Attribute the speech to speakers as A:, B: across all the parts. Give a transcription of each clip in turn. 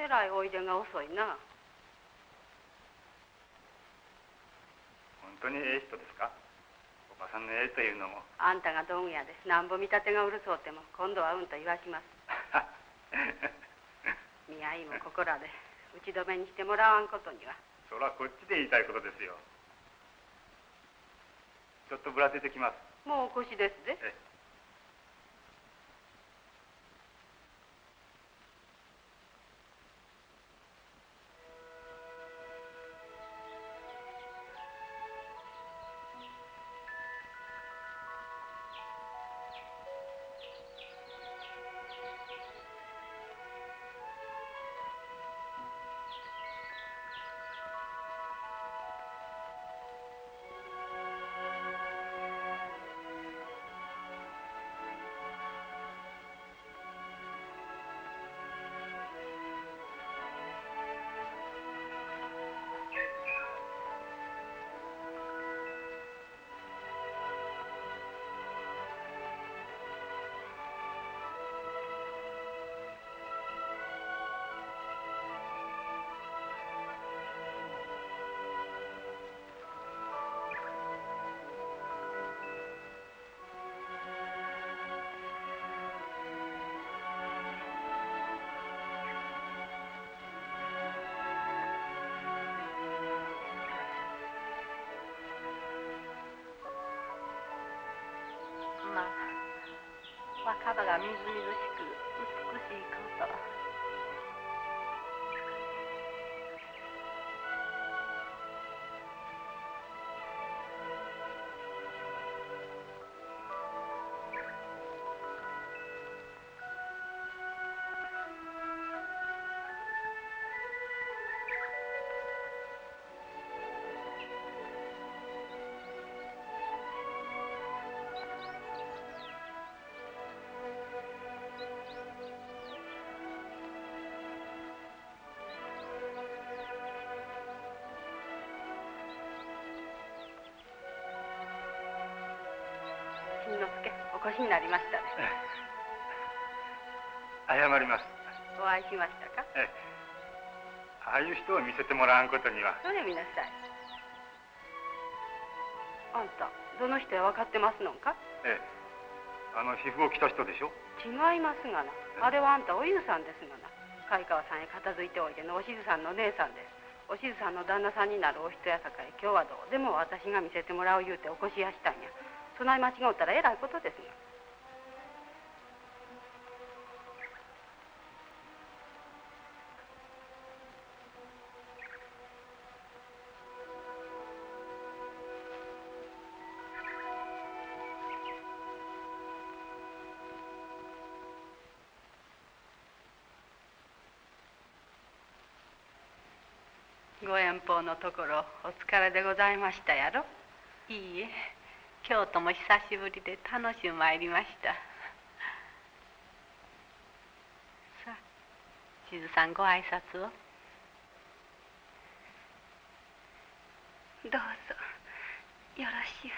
A: えらいおいでが遅いな。
B: 本当にええ人ですか？おばさんのええというのも。
A: あんたが道具屋です。なんぼ見立てがうるそうても今度はうんと言わします。見合いもここらで打ち止めにしてもらわんことには。
B: それはこっちで言いたいことですよ。ちょっとぶらせてきます。
A: もうお越しですぜ。まあ若葉がみずみずしく美しいこと。新之助、お越しになりましたね。
B: 謝ります。
A: お会いしましたか？
B: ああいう人を見せてもらわんことには。
A: それ見なさい。あんたどの人や分かってますのんか？
B: あの皮膚を着た人でしょ。
A: 違いますがな。あれはあんたおゆずさんですがな。貝川さんへ片付いておいでのおしずさんの姉さんです。おしずさんの旦那さんになるお人やさかい、今日はどうでも私が見せてもらう言うてお越しやしたんや。そない間違うたらえらいことですが。ご遠方のところお疲れでございましたやろ。いいえ、京都も久しぶりで楽しゅう参りました。さあ、しずさんご挨拶を。どうぞよろしゅう。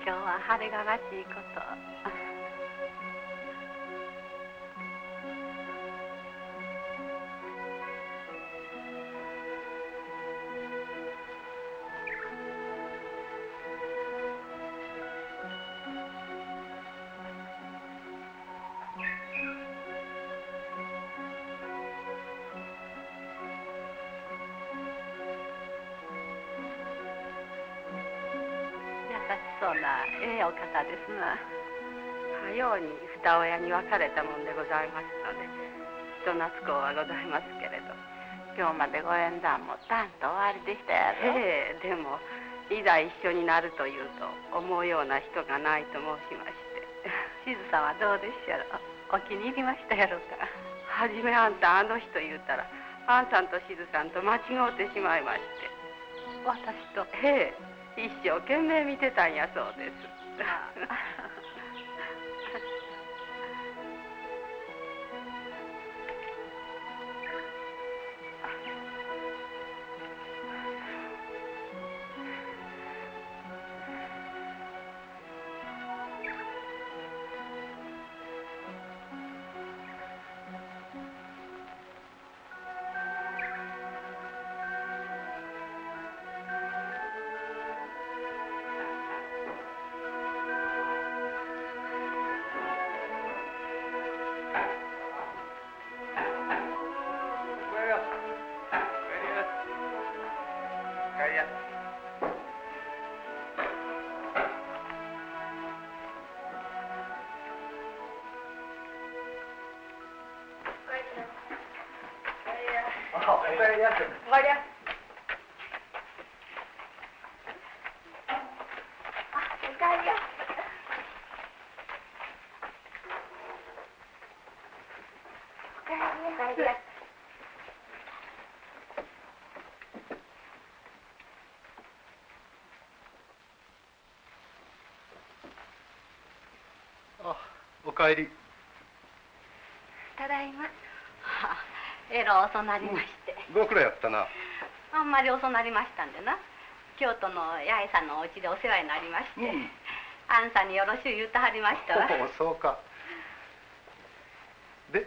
A: 今日は晴れがましいこと。そうなええお方ですな。はように二親に別れたもんでございますので人懐こうはございますけれど、今日までご縁談もたんと終わりでしたやろ。ええ、でもいざ一緒になるというと思うような人がないと申しまして。しずさんはどうでっしゃろう。お気に入りましたやろか。はじめあんたあの人言うたらあんさんとしずさんと間違うてしまいまして。私と。ええ、一生懸命見てたんやそうです。
C: おかえり。
D: ただいま。
A: えら遅なりまして。
C: ご苦労やったな。
A: あんまり遅なりましたんでな。京都の八重さんのお家でお世話になりまして、あんさんによろしゅう言うてはりましたわ。
C: そうか。で、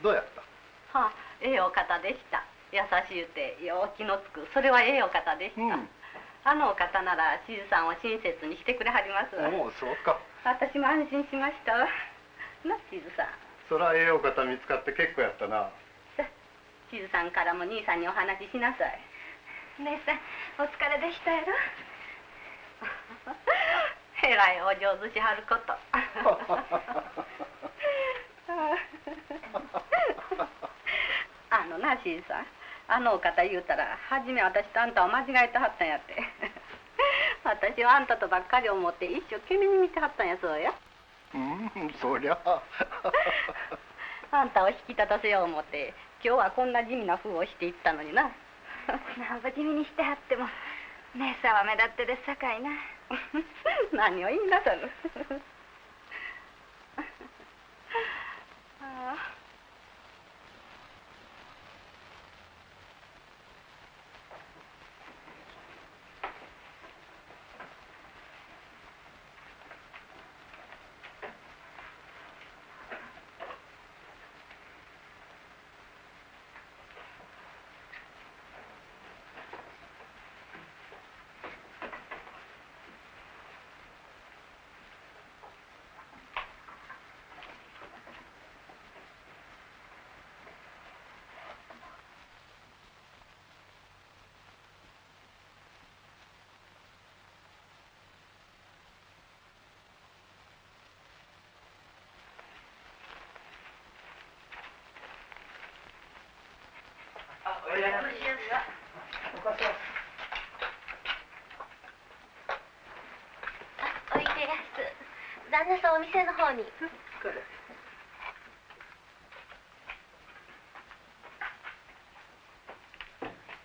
C: どうやった？
A: はあ、ええお方でした。優しゅうてよう気のつく、それはええお方でした。あのお方ならしずさんを親切にしてくれはりますわ。
C: そうか。
A: 私も安心しましたわ。な、しずさん。
C: そらええお方見つかって結構やったな。
A: さ、しずさんからも兄さんにお話ししなさい。
D: 姉さん、お疲れでしたやろ。
A: えらいお上手しはること。あのな、しずさん。あのお方言うたら、はじめ私とあんたを間違えてはったんやって。私はあんたとばっかり思って一生懸命に見てはったんやそうや。
C: そりゃ。
A: あんたを引き立たせよう思って、今日はこんな地味な風をしていったのにな。
D: なんぼ地味にしてはっても、姉さんは目立ってですさかいな。
A: 何を言いなさる。ああ。
D: おいでやす。旦那さんお店の方に。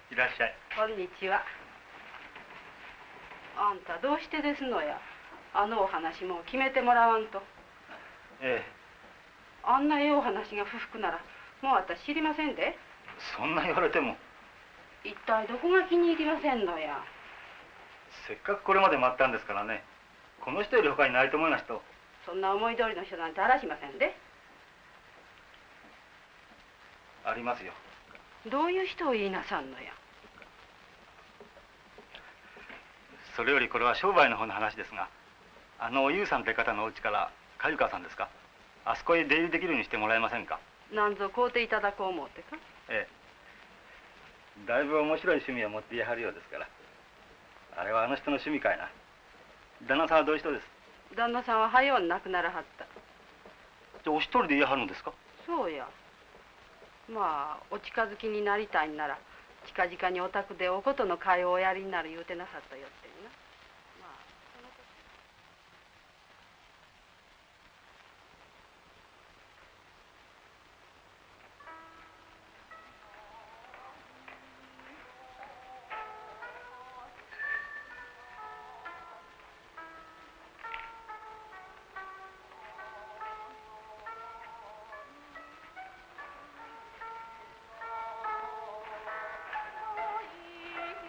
B: いらっしゃい。
A: こんにちは。あんたどうしてですのや。あのお話も決めてもらわんと。
B: ええ。
A: あんなええお話が不服ならもう私知りませんで。
B: そんな言われても。
A: 一体どこが気に入りませんのや。
B: せっかくこれまで待ったんですからね。この人より他にないと思いますと。
A: そんな思い通りの人なんてあらしませんで。
B: ありますよ。
A: どういう人を言いなさんのや。
B: それよりこれは商売の方の話ですが、あのおゆうさんって方のお家からかゆかさんですか、あそこへ出入りできるようにしてもらえませんか。
A: なんぞ買うていただこう思うてか。
B: ええ。だいぶ面白い趣味を持っていはるようですから。あれはあの人の趣味かいな。旦那さんはどういう人です？
A: 旦那さんは早うに亡くならはった。
B: じゃあお一人でいやはるのですか？
A: そうや。まあお近づきになりたいんなら近々にお宅でおことの会をおやりになる言うてなさったよってな。まあその時。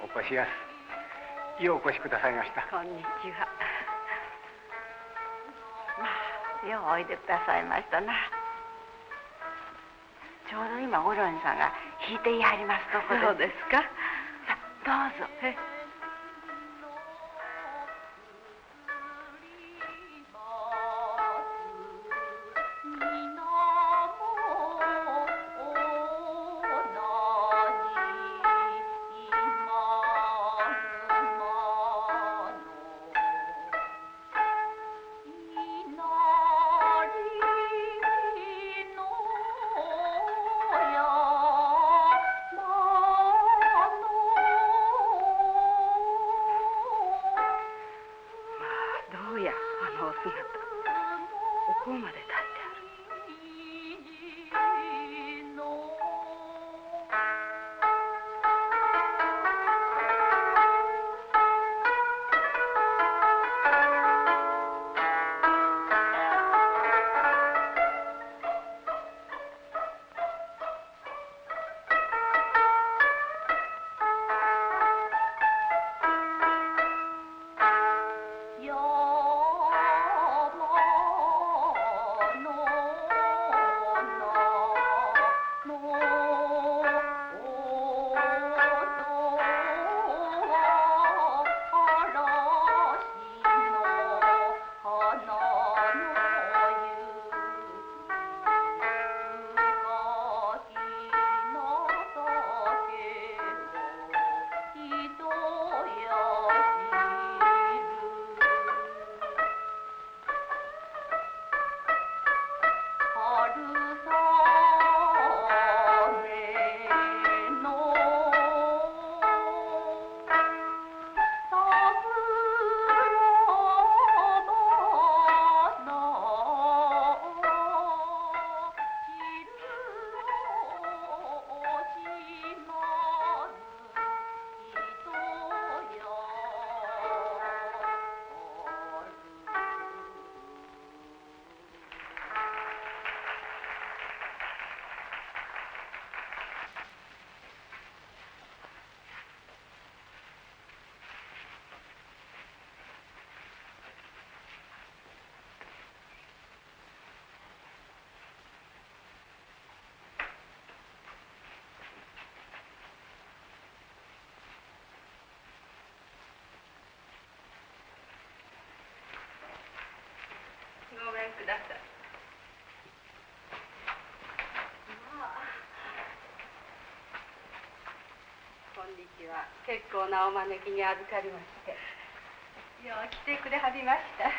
E: お越しやす。ようお越しくださいました。
A: こんにちは。
F: まあようおいでくださいましたな。ちょうど今ご両人さんが弾いていはりますとこで。
A: そうですか。
F: さあどうぞ。
A: どうやあのお姿。お香まで焚いてある。ごめんください。こんにちは。結構なお招きに預かりまして。よう来てくれはりました。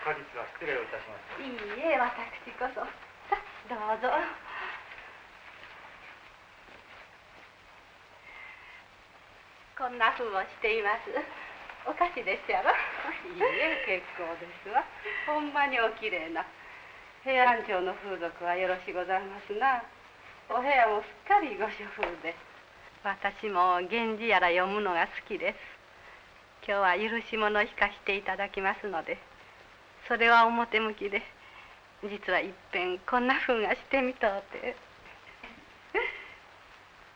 B: 過日は失礼をいたしました。
A: いいえ、私こそ。さあ、どうぞ。こんな風をしています。おかしいですやろ。いいえ、結構ですわ。ほんまにおきれいな。平安町の風俗はよろしございますな。お部屋もすっかりご所風で。私も源氏やら読むのが好きです。今日は許し物を弾かしていただきますので、それは表向きで、実はいっぺんこんな風がしてみとうて。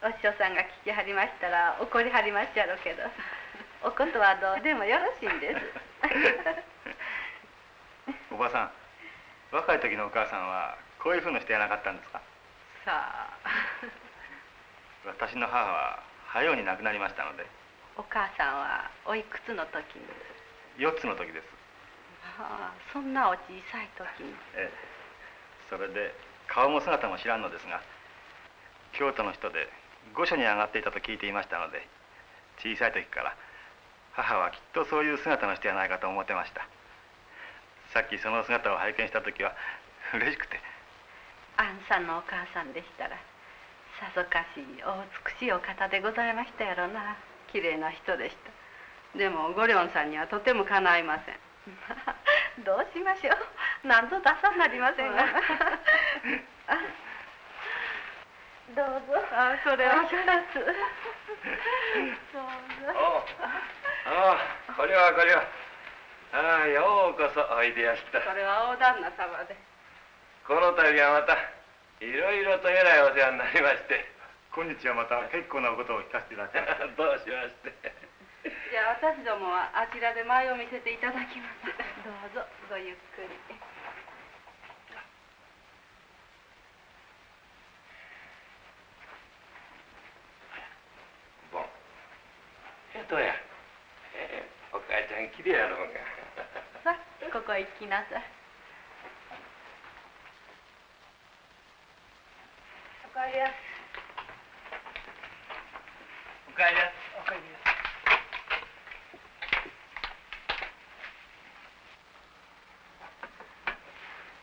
A: お師匠さんが聞きはりましたら怒りはりまっしゃろうけど、おことはどうでもよろしいんです。
B: おばさん、若い時のお母さんはこういうふうのしてやなかったんですか？
A: さあ。
B: 私の母は早うに亡くなりましたので。
A: お母さんはおいくつの時に
B: ？4つの時です。
A: ああ、そんなお小さい時に。
B: ええ、それで顔も姿も知らんのですが、京都の人で御所に上がっていたと聞いていましたので、小さい時から母はきっとそういう姿の人やないかと思ってました。さっきその姿を拝見した時は嬉しくて。
A: あんさんのお母さんでしたらさぞかしお美しいお方でございましたやろな。きれいな人でした。でもごりょんさんにはとてもかないません。どうしましょう。なんぞ出さなりませんが。どうぞ。あ、それは一つ。どうぞ。
G: これはこれは。ああ、ようこそおいでやした。
A: これは大旦那様で。
G: この度はまたいろいろとえらいお世話になりまして。
B: 今日はまた結構なことを聞かせていただきました。
G: どうしまして。
A: じゃあ私どもはあちらで前を見せていただきます。どうぞごゆっくり。
G: ボン。どうや。お母ちゃんきれいやろうが。
A: さあここへ行きなさい。おかえりやす。
G: おかえりやす。
E: おかえりやす。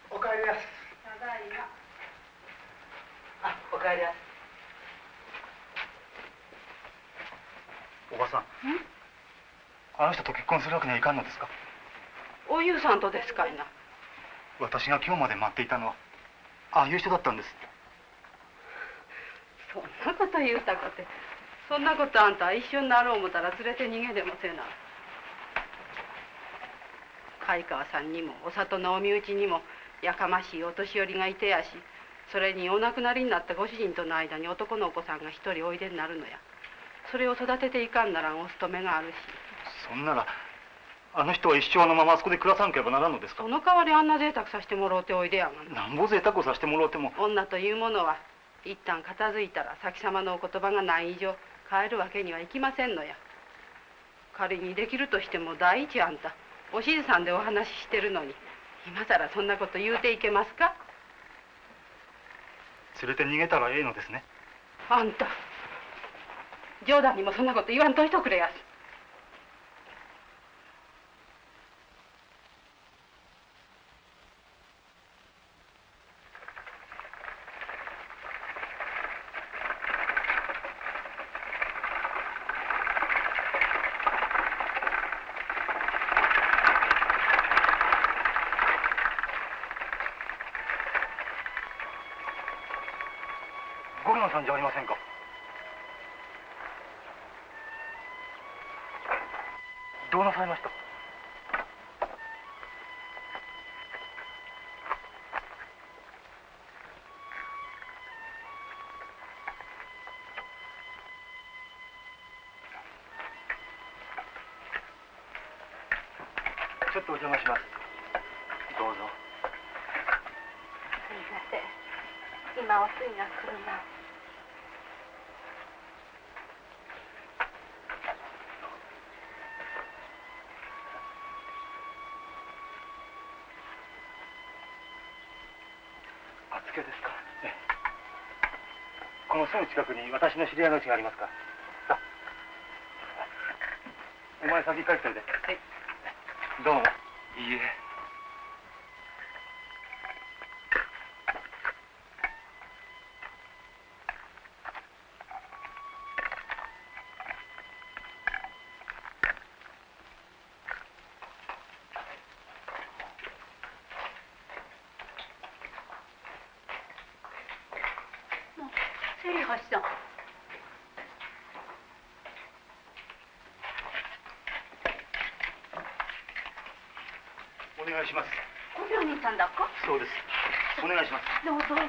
E: おかえりやす。
A: ただいま。
E: あ、おかえりやす。
B: おばさん、あの人と結婚するわけにはいかんのですか？
A: おゆうさんとですかいな。
B: 私が今日まで待っていたのはああいう人だったんです。
A: そんなこと言うたかて、そんなことあんた一緒になろう思たら連れて逃げでもせな。貝川さんにもお里のお身内にもやかましいお年寄りがいてやし、それにお亡くなりになったご主人との間に男のお子さんが一人おいでになるのや。それを育てていかんならんお勤めがあるし。
B: そんならあの人は一生のままあそこで暮らさなければならんのですか？
A: その代わりあんな贅沢させてもろうておいでやがな。
B: なんぼ贅沢をさせてもらうても。
A: 女というものは一旦片付いたら先様のお言葉がない以上変えるわけにはいきませんのや。仮にできるとしても第一あんたおしずさんでお話ししてるのに今さらそんなこと言うていけますか？
B: 連れて逃げたらええのですね。
A: あんた冗談にもそんなこと言わんといとくれやす。
B: ゴルノさんじゃありませんか。どうなさいました？ちょっとお邪魔します。どうぞ。
D: すみません、今おすいが来るな。
B: あつけですか。ええ。このすぐ近くに私の知り合いの家がありますから。さあ。お前先帰っておいで。はい。どうも。いいえ。
A: セリハシさん。
B: お願いします。
A: ご病人さんだか？
B: そうです。お願いします。
A: どうぞどうぞ。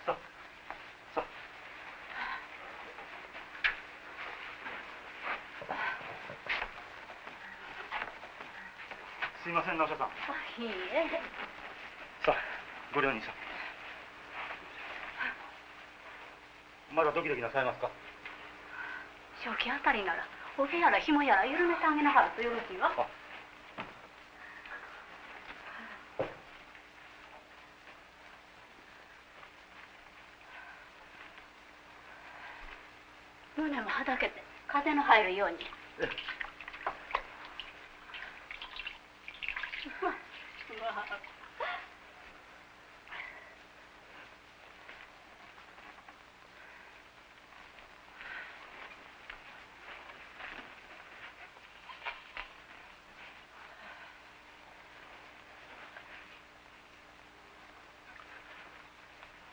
B: さあ。さあ。すいません、直社さん。
A: いいえ。
B: さあ、ご両人さん。まだドキドキなさいますか？
D: 正気あたりなら
A: 帯やら紐やら緩めてあげなはるとよろしいわ。胸もはだけて風の入るように。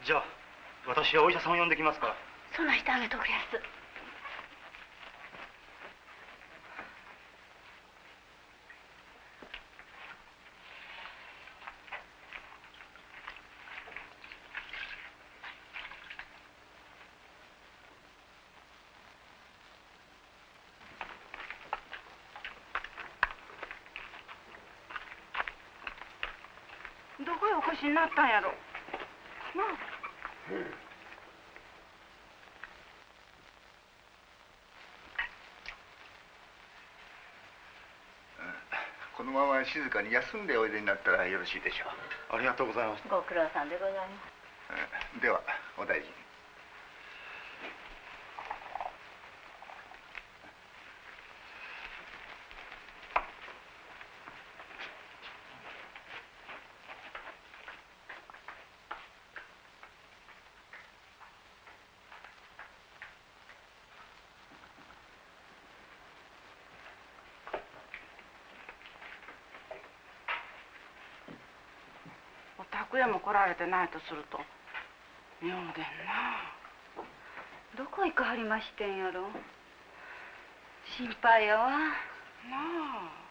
B: じゃあ私はお医者さんを呼んできますから。
A: そないしてあげとくれやす。どこへお越しになったんやろ。なあ。
C: このまま静かに休んでおいでになったらよろしいでしょう。
B: ありがとうございます。
A: ご苦労さんでございます。
C: ではお大事に。
A: 拓也も来られてないとすると妙でんな。どこ行かはりましてんやろ。心配やわ。なあ。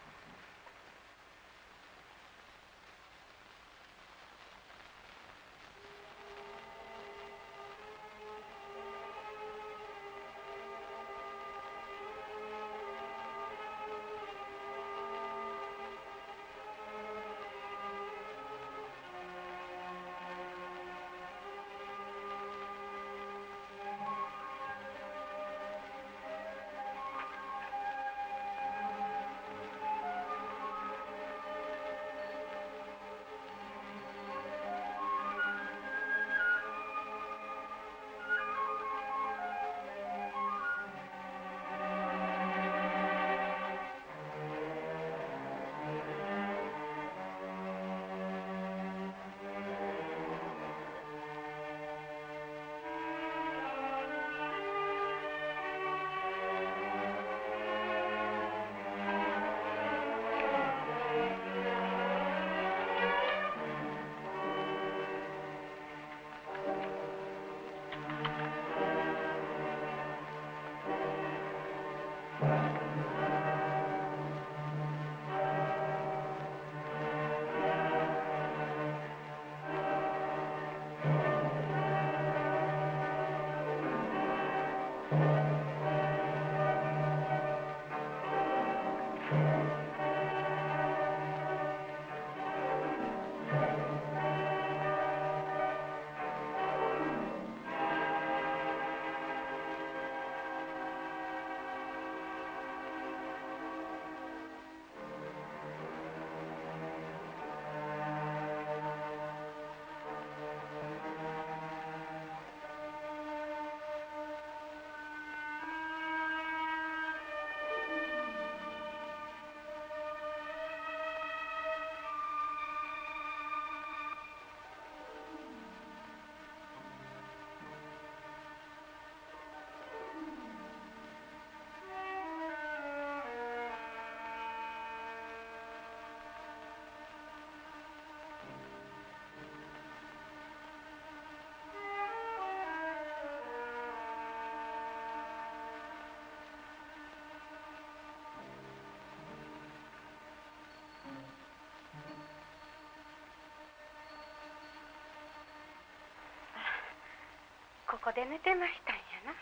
A: ここで寝てましたんやな。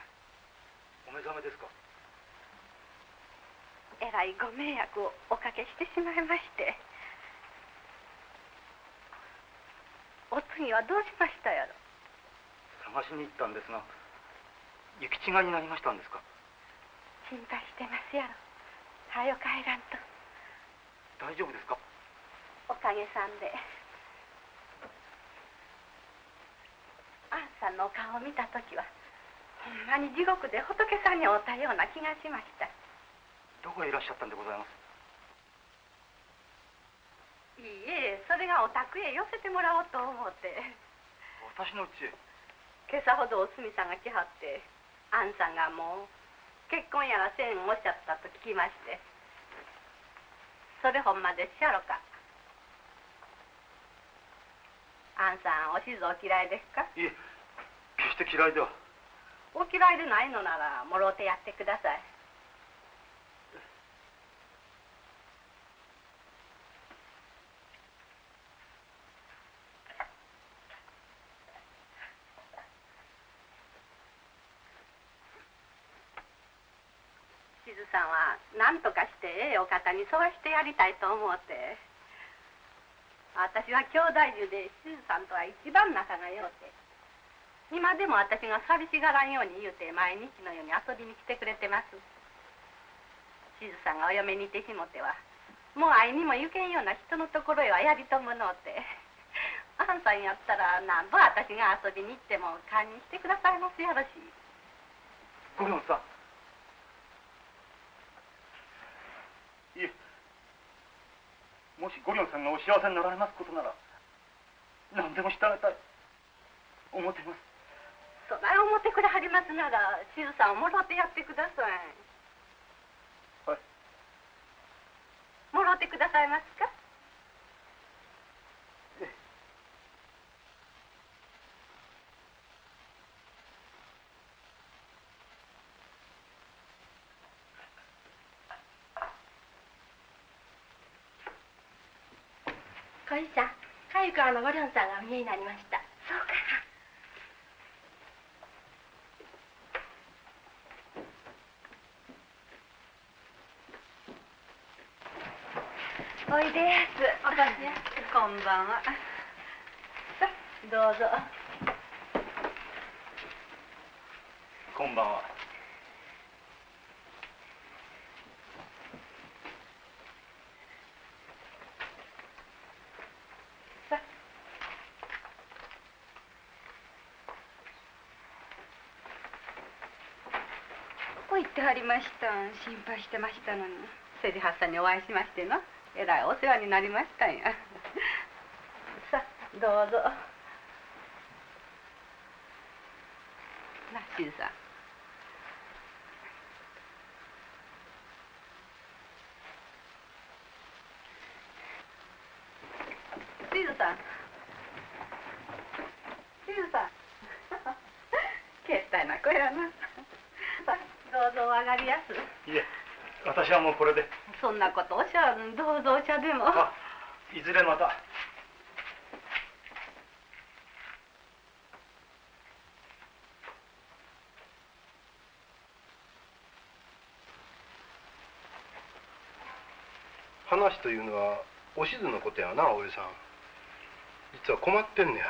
B: お目覚めですか。
A: えらいご迷惑をおかけしてしまいまして。お次はどうしましたやろ。
B: 探しに行ったんですが行き違いになりましたんですか。
F: 心配してますやろ。はよ帰らんと。
B: 大丈夫ですか？
F: おかげさんで。あんさんのお顔を見た時はほんまに地獄で仏さんに会うたような気がしました。
B: どこへいらっしゃったんでございます？
F: いいえ、それがお宅へ寄せてもらおうと思って。
B: 私の家へ？
F: 今朝ほどおすみさんが来はってあんさんがもう結婚やらせんおっしゃったと聞きまして。それほんまでっしゃろか。あんさんおしずお嫌いですか？
B: いえ、決して嫌いでは。
F: お嫌いでないのならもろうてやってください。しずさんは何とかしてええお方に沿わしてやりたいと思うて。私は兄弟中でしずさんとは一番仲がようて、今でも私が寂しがらんように言うて毎日のように遊びに来てくれてます。しずさんがお嫁にいてしもてはもう会いにも行けんような人のところへはやりとむのうて、あんさんやったらなんぼ私が遊びに行っても堪忍してくださいますやろし。
B: ごりょんさん。いえ、もしごりょんさんがお幸せになられますことなら何でもしてあげたい思ってます。
F: そない思ってくれはりますならしずさんをもろうてやってください。
B: はい。
F: もろうてくださいますか？
D: 小石さん、かゆからのごりょんさんがお見えになりました。
F: そうか。おいでやす。おばちゃん。こんばんは。さあ、どうぞ。
B: こんばんは。
F: さあ。どこ行ってはりましたん？心配してましたのに。芹橋さんにお会いしましての。えらいお世話になりましたんや。さあ、どうぞ。な、しずさん。しずさん。しずさん。けったいな子やな。さあ、どうぞお上がりやす。
B: いえ、私はもうこれで。
F: そんなことおっしゃらずにどうぞお茶でも。
B: あ、いずれまた。
H: 話というのはおしずのことやな、おじさん。実は困ってんねや。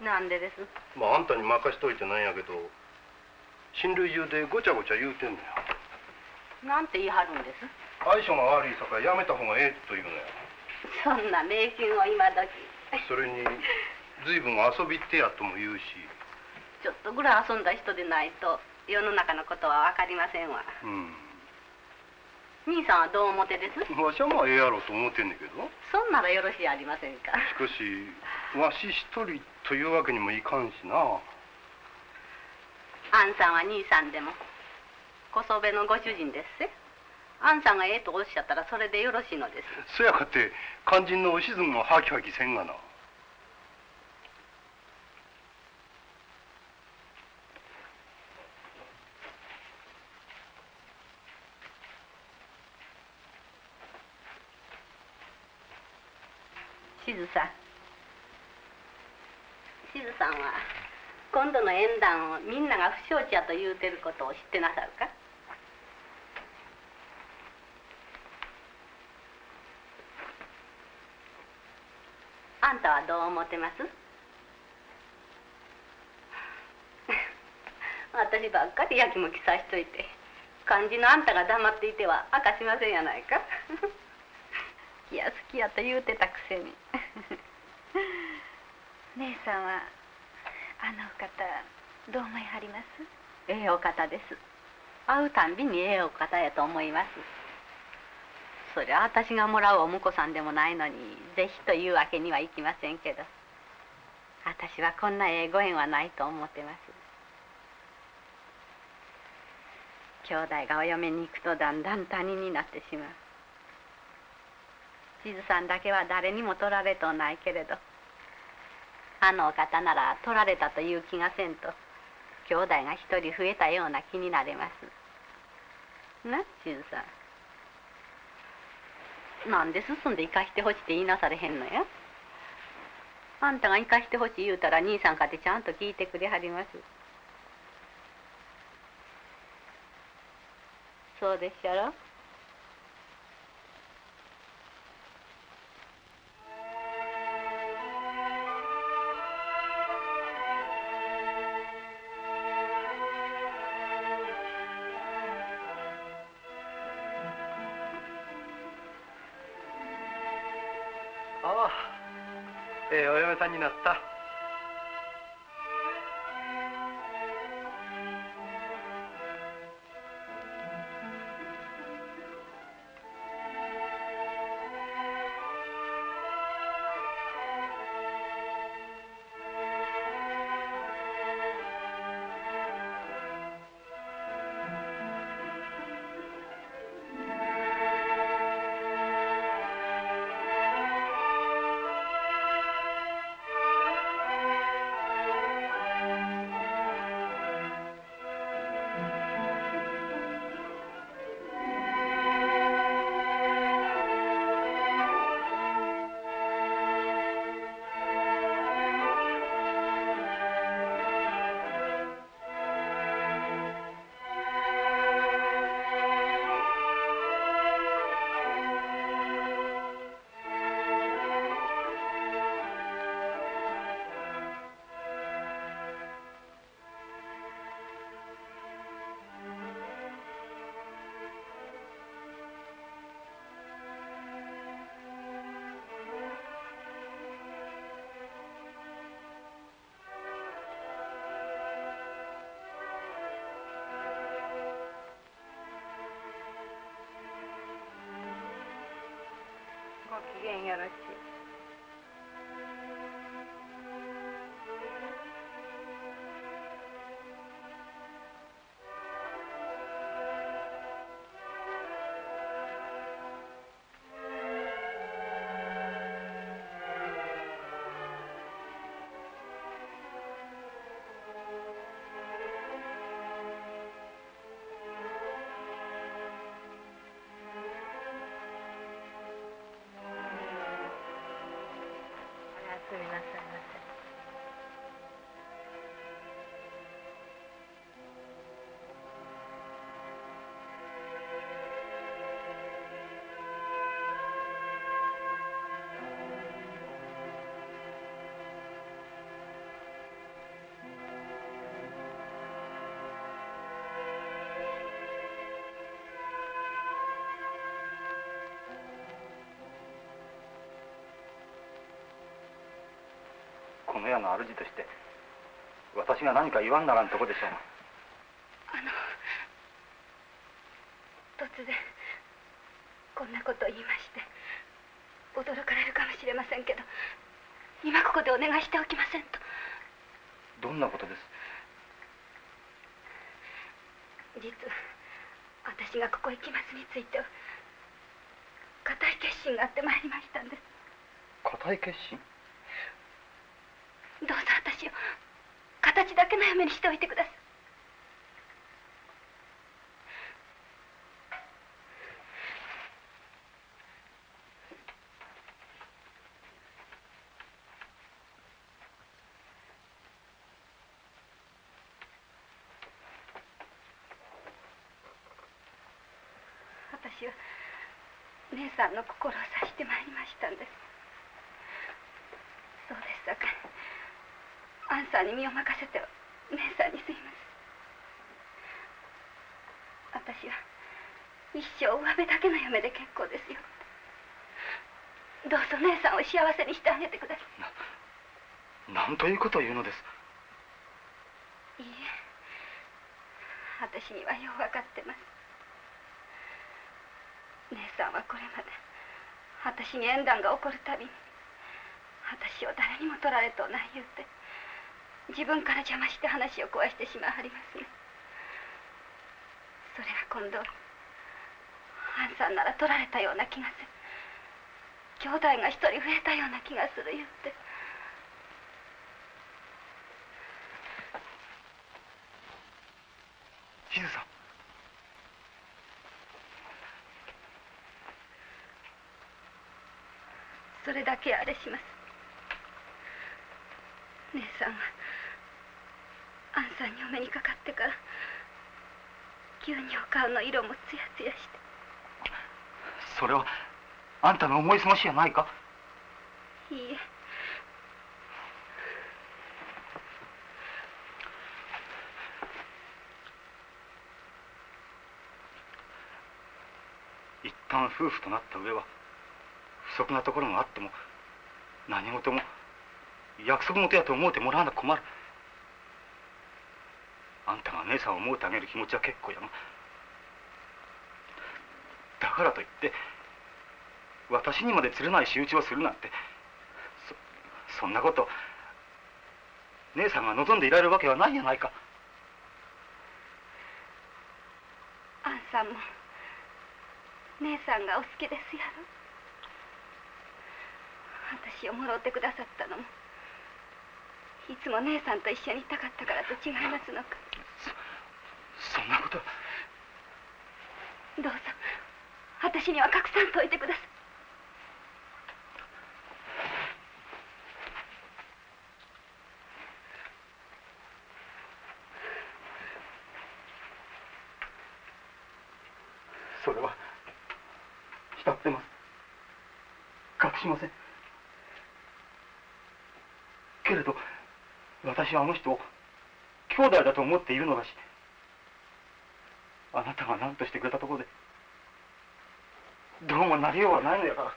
F: なんでです？
H: まああんたに任しといてなんやけど、親類中でごちゃごちゃ言うてんねや。
F: なんて言いはるんです？
H: 相性が悪いさかいやめた方がええと言うのや。
F: そんな迷信を今時。
H: それに随分遊びってやとも言うし。
F: ちょっとぐらい遊んだ人でないと世の中のことは分かりませんわ。兄さんはどう思てです？
H: わしはまあええやろと思ってんねんけど。
F: そんならよろしいありませんか。
H: しかしわし一人というわけにもいかんしな。
F: あんさんは兄さんでも小袖のご主人ですせ。あんさんがええとおっしゃったらそれでよろしいのです。
H: そやかて肝心のおしずもハキハキせんがな。
F: しずさん。しずさんは今度の縁談をみんなが不承知やと言うてることを知ってなさるか？あんたはどう思ってます？私ばっかりやきもきさしといて肝心のあんたが黙っていては明かしませんやないか。好きや好きやと言うてたくせに。
D: 姉さんはあのお方どう思いはります？
F: ええお方です。会うたんびにええお方やと思います。そりゃ私がもらうお婿さんでもないのに是非というわけにはいきませんけど、私はこんなええご縁はないと思ってます。兄弟がお嫁に行くとだんだん他人になってしまう。千鶴さんだけは誰にも取られとうないけれど、あのお方なら取られたという気がせんと、兄弟が一人増えたような気になれます。な、千鶴さん。なんで進んで生かしてほしいって言いなされへんのや。あんたが生かしてほしい言うたら兄さんかてちゃんと聞いてくれはります。そうでっしゃろ。
H: ああ、ええお嫁さんになった。
A: ご機嫌よろしい。おやすみなさいませ。
B: この家の主として私が何か言わんならんとこでしょう。
D: 突然こんなことを言いまして驚かれるかもしれませんけど、今ここでお願いしておきませんと。
B: どんなことです？
D: 実は私がここへ来ますについては固い決心があってまいりましたんです。
B: 固い決心？
D: どうぞ私を形だけの嫁にしておいてください。私は姉さんの心を察してまいりましたんです。そうですさかいアンさんに身を任せては姉さんにすいません。私は一生上辺だけの嫁で結構ですよ。どうぞ姉さんを幸せにしてあげてください。
B: なんということを言うのです。
D: いいえ、私にはよう分かってます。姉さんはこれまで私に縁談が起こるたびに私を誰にも取られとうない言うて自分から邪魔して話を壊してしまわはりますね。それが今度あんさんなら取られたような気がする、兄弟が一人増えたような気がする言うて。
B: しずさん、
D: それだけあれします。姉さんはあんさんにお目にかかってから急にお顔の色もツヤツヤして。
B: それはあんたの思い過ごしやないか？
D: いいえ、
B: 一旦夫婦となった上は不足なところがあっても何事も約束事やと思うてもらわな困る。あんたが姉さんを思うてあげる気持ちは結構やが、だからといって私にまでつれない仕打ちをするなんて、そんなこと姉さんが望んでいられるわけはないやないか。
D: あんさんも姉さんがお好きですやろ。私をもろうてくださったのもいつも姉さんと一緒にいたかったからと違いますのか。
B: そんなこと。
D: どうぞ私には隠さんといてください。
B: それは慕ってます。隠しません。けれど私はあの人を兄弟だと思っているのだし、あなたが何としてくれたところでどうもなりようはないのやから。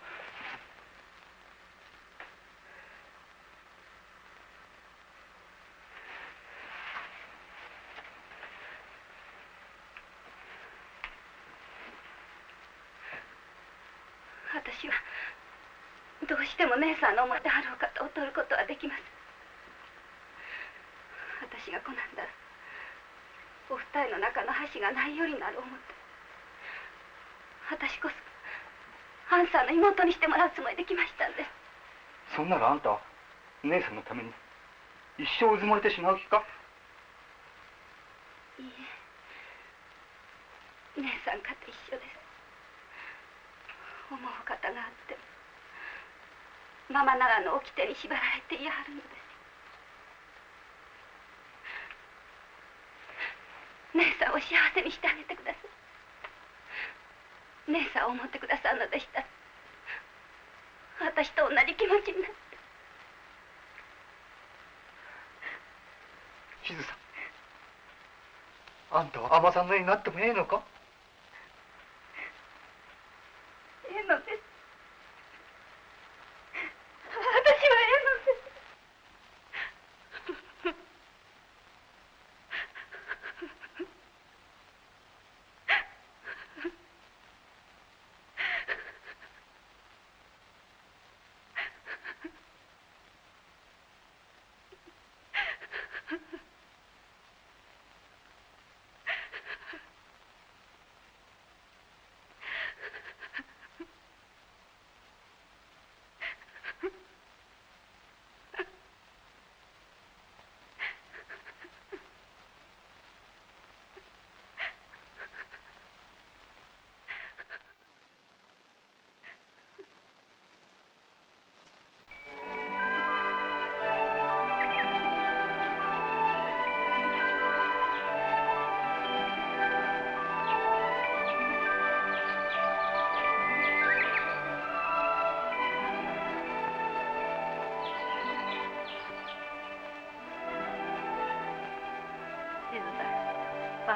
D: 私はどうしても姉さんの思いであろうかと劣ることはできます。私が好んだらお二人の中の箸がないようになる思って、私こそあんさんの妹にしてもらうつもりで来ましたんです。
B: そんならあんたは姉さんのために一生うずもれてしまう気か？
D: いいえ、姉さんかと一緒です。思う方があってもままならぬ掟に縛られていやはるのです。姉さんを幸せにしてあげてください。姉さんを思ってくださるのでしたら私と同じ気持ちになって。
B: しずさん、あんたは海女さんのようになってもええのか？
D: ええのです。私はええのです。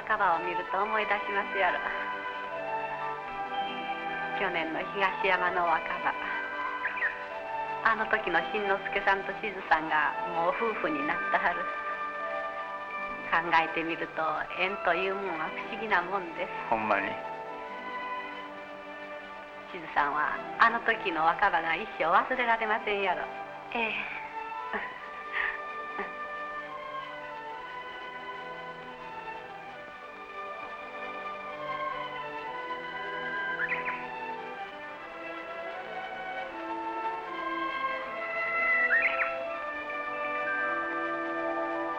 F: 若葉を見ると思い出しますやろ。去年の東山の若葉、あの時の新之助さんと静さんがもう夫婦になったはる。考えてみると縁というもんは不思議なもんです。
B: ほんまに。
F: 静さんはあの時の若葉が一生忘れられませんやろ。
D: ええ。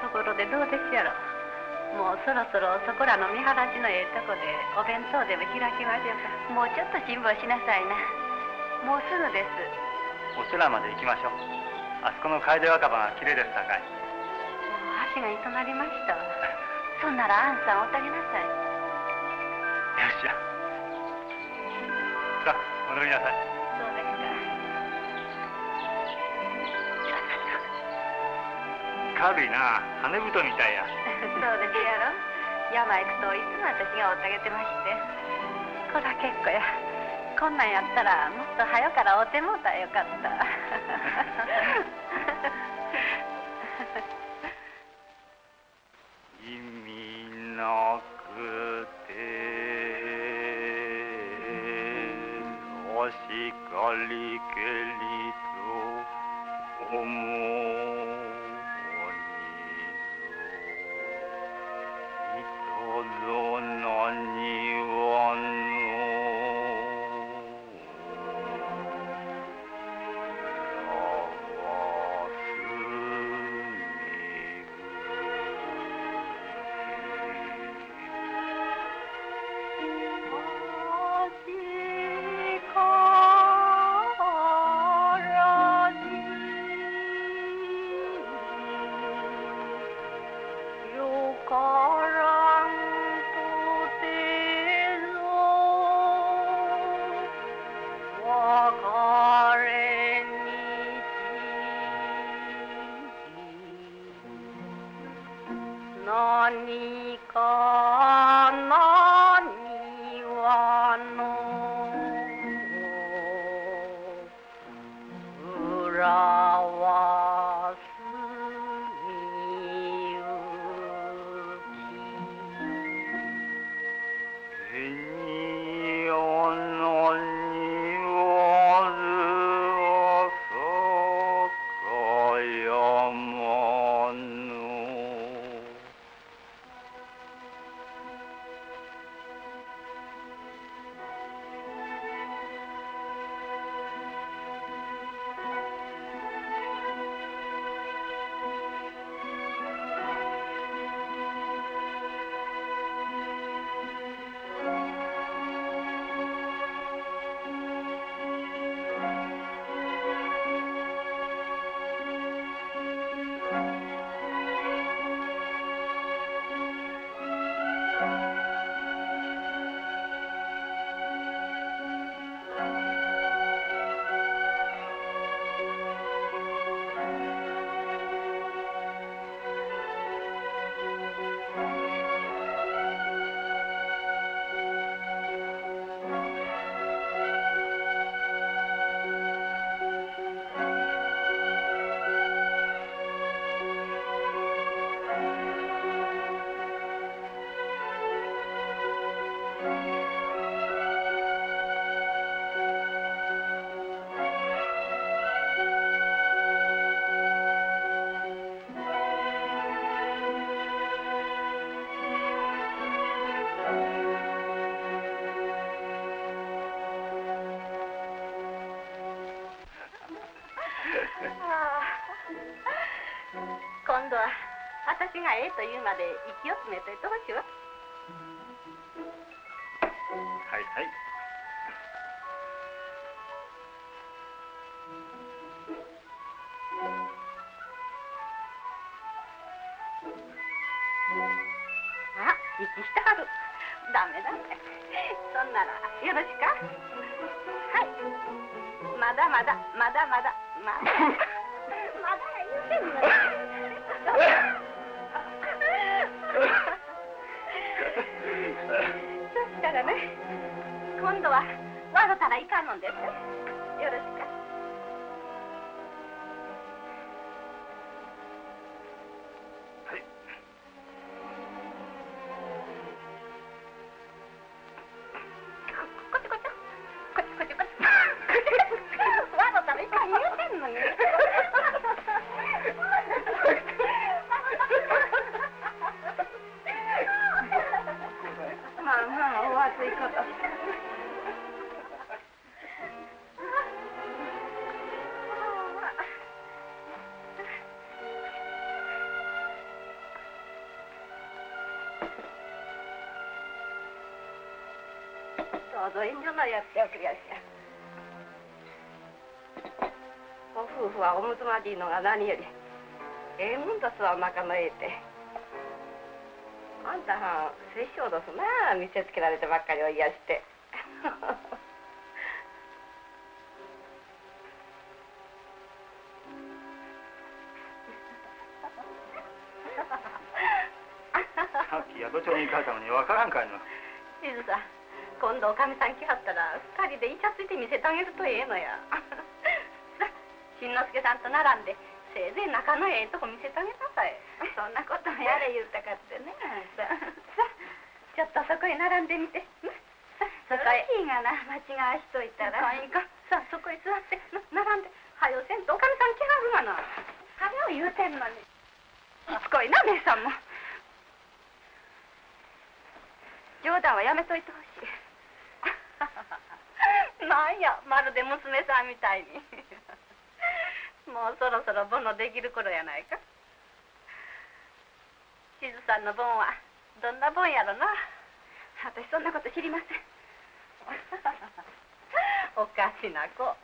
F: ところでどうですやろ。もうそろそろそこらの見晴らしのええとこでお弁当でも開きましょうか。
D: もうちょっと辛抱しなさいな。もうすぐです。
B: お空まで行きましょう。あそこの楓若葉が綺麗ですさかい。
F: もう橋が糸なりましたわ。
D: そんならあんさんおたげなさい。
B: よっしゃ。さあ戻りなさい。
F: そうですか。
B: 軽いな、羽太みたいや。
F: そうですやろ。山行くといつも私がおたげてまして。こら結構や。こんなんやったらもっと早からおてもうたらよかった。
B: 意味なくてお叱りけりと思うに人ぞ何はの
F: 何か何はの裏はすみゆき
B: 銭をのにわずは坂山の
F: 今度は私がええと言うまで息を詰めといてほしいわ。
B: はいはい。
F: あ、息してはる。ダメダメ。そんならよろしか。はい。まだまだまだまだまだまだ言うてんのよ。からね、今度は笑ったらいかんのですよ。よろしく。
B: はい。
F: こっちこっちこっちこっちこっち笑ったらいかん言うてんのに。まあまあお熱いこと。どうぞ遠慮のやっておくりやしや。ご夫婦はおむつまじいのが何よりええもんだすわ、お仲のええて。あんたは殺生どすな、見せつけられてばっかりおいやして。
B: さっき宿帳に書いたのにわからんかいな。
F: しずさん、今度おかみさん来はったら二人でイチャついて見せてあげるとええのや。さあ、新之助さんと並んでせいぜい仲のええとこ見せてあげなさい。そんなこともやれ言うたかってね。さあ、ちょっとそこへ並んでみて。そこへ。いいがな、間違わしといたら。いいか。さあ、そこへ座って並んで。はよせんとおかみさん来はるがな。はよ言うてんのに。しつこいな、姉さんも。冗談はやめといてほしい。なんや、まるで娘さんみたいに。もうそろそろボのできる頃やないか。しずさんのボンはどんなボンやろな。私そんなこと知りません。おかしな子。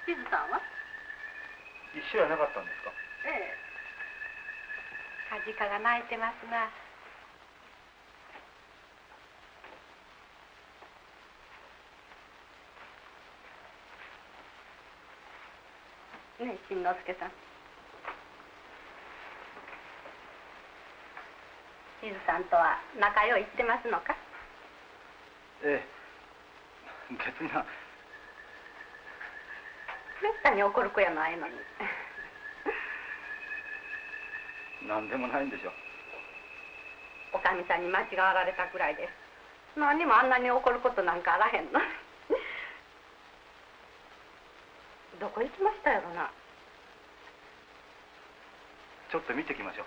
F: しずさんは？
B: 一緒やなかったんですか？
F: ええ。カジカが泣いてますな。ねえ、新之助さん。しずさんとは仲良いってますのか？
B: ええ。別にな。
F: めったに怒る子やないのに。
B: 何でもないんでしょ。
F: おかみさんに間違われたくらいです。何にもあんなに怒ることなんかあらへんの。どこ行きましたやろな。
B: ちょっと見てきましょう。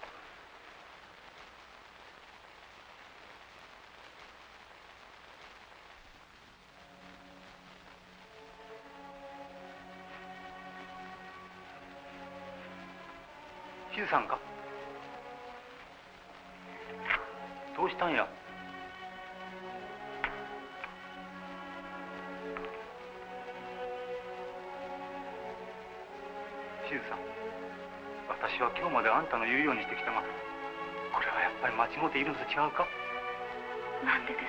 B: しずさんか？どうしたんや？しずさん、私は今日まであんたの言うようにしてきたが、これはやっぱり間違っているのと違うか？
F: なんでです？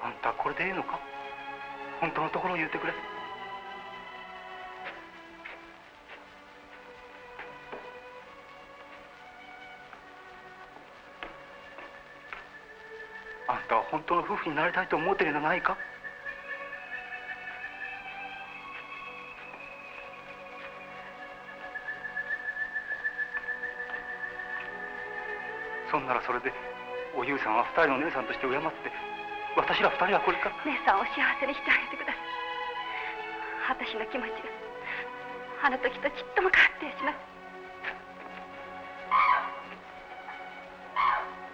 B: あんたこれでいいのか？本当のところを言ってくれ。あんたは本当の夫婦になりたいと思ってるんじゃないか？そんならそれでおゆうさんは2人の姉さんとして敬って、私ら2人はこれから。
D: 姉さんを幸せにしてあげてください。私の気持ちがあの時とちっとも変わってしまう。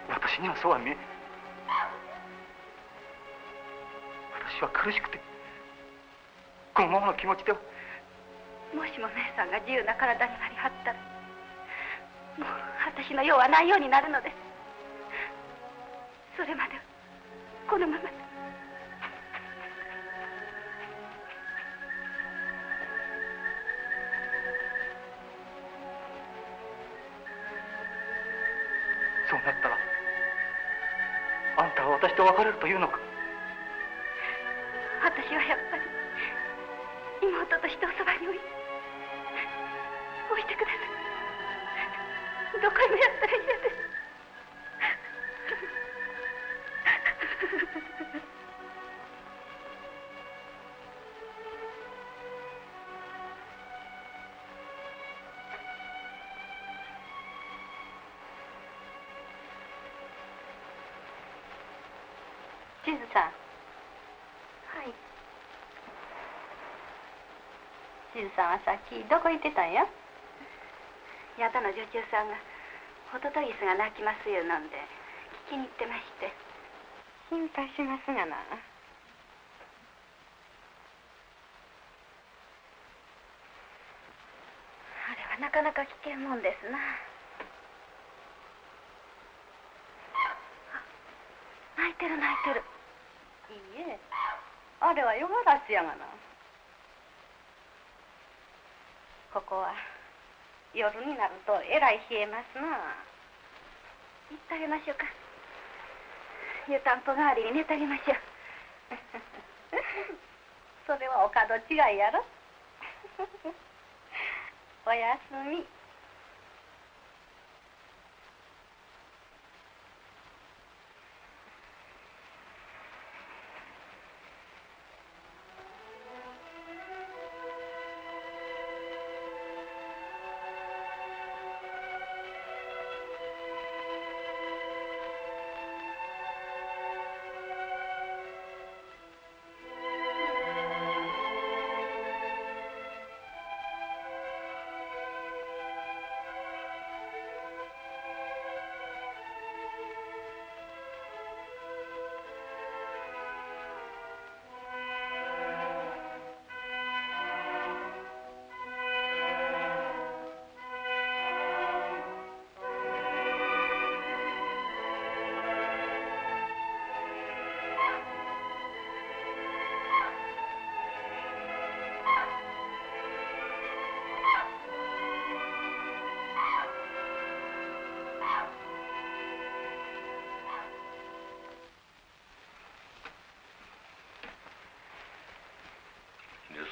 B: 私にはそうは見えん。私は苦しくてこのままの気持ちでは。
D: もしも姉さんが自由な体になりはったら、もう私の用はないようになるのです。それまではこのまま。
B: そうなったらあんたは私と別れるというのか。
D: 私はやっぱり妹としておそばに置いてください。どこへもやったら嫌です。
F: 地図さん。
D: はい。
F: 地図さんはさっきどこ行ってたんや？
D: 宿の女中さんがホトトギスが鳴きますいうのんで聞きに行ってまして。
F: 心配しますがな。
D: あれはなかなか危険もんですな。泣いてる泣いてる。
F: いいえ、あれは夜鴉やがな。ここは夜になるとえらい冷えますな。
D: 行ってあげましょうか。湯たんぽ代わりに寝てあげましょう。
F: それはお門違いやろ。おやすみ。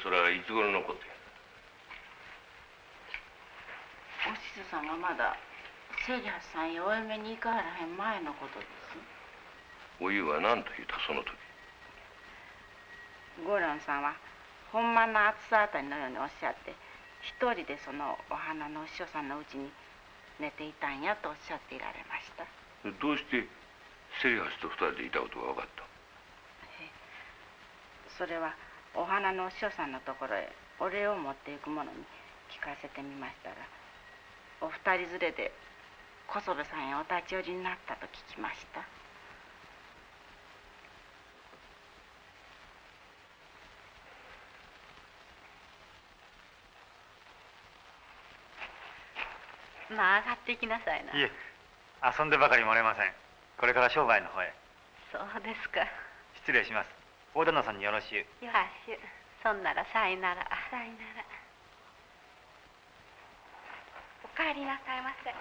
G: それはいつ頃のことや？
A: おしずさんがまだセリアさんへお嫁に行かはらへん前のことです。
G: おゆうは何と言うたその時？
A: ゴランさんはほんまの暑さあたりのようにおっしゃって、一人でそのお花のお師匠さんのうちに寝ていたんやとおっしゃっていられました。
G: どうしてセリハスと二人でいたことが分かった？
A: それはお花のお師匠さんのところへお礼を持っていく者に聞かせてみましたら、お二人連れで小袖さんへお立ち寄りになったと聞きました。
F: まあ上がっていきなさいな。
B: いえ、遊んでばかりもおれません。これから商売の方へ。
F: そうですか。
B: 失礼します。大旦那さんによろしゅう。
F: よろしゅう。そんならさいなら。
D: さいなら。お帰りなさいませ。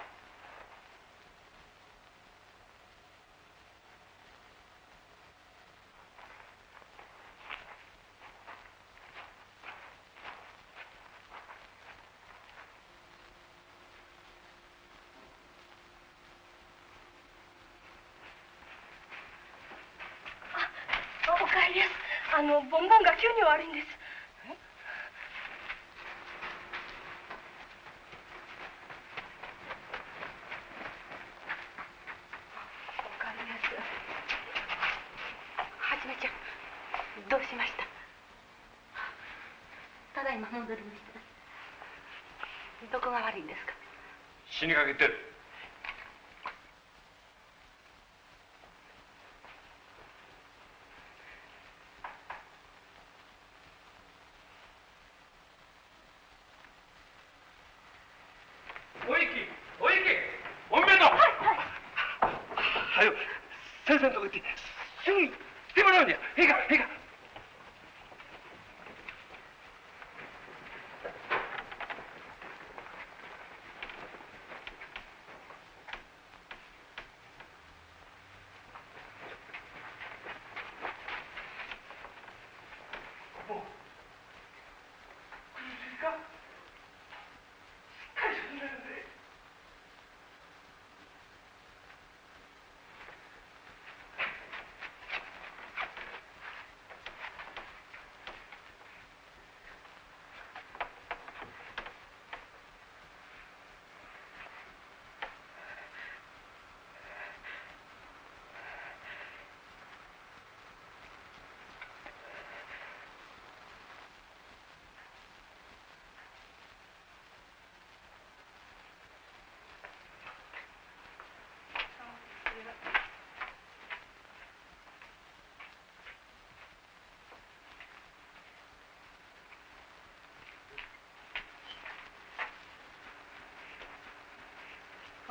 D: お帰りです。ボンボンが急に悪いんです。戻りました。
A: どこが悪いんですか？
G: 死にかけてる。おいき、おいき、おめでとう。はよ、先生のとこ行ってすぐに来てもらうんや。ええか、ええか。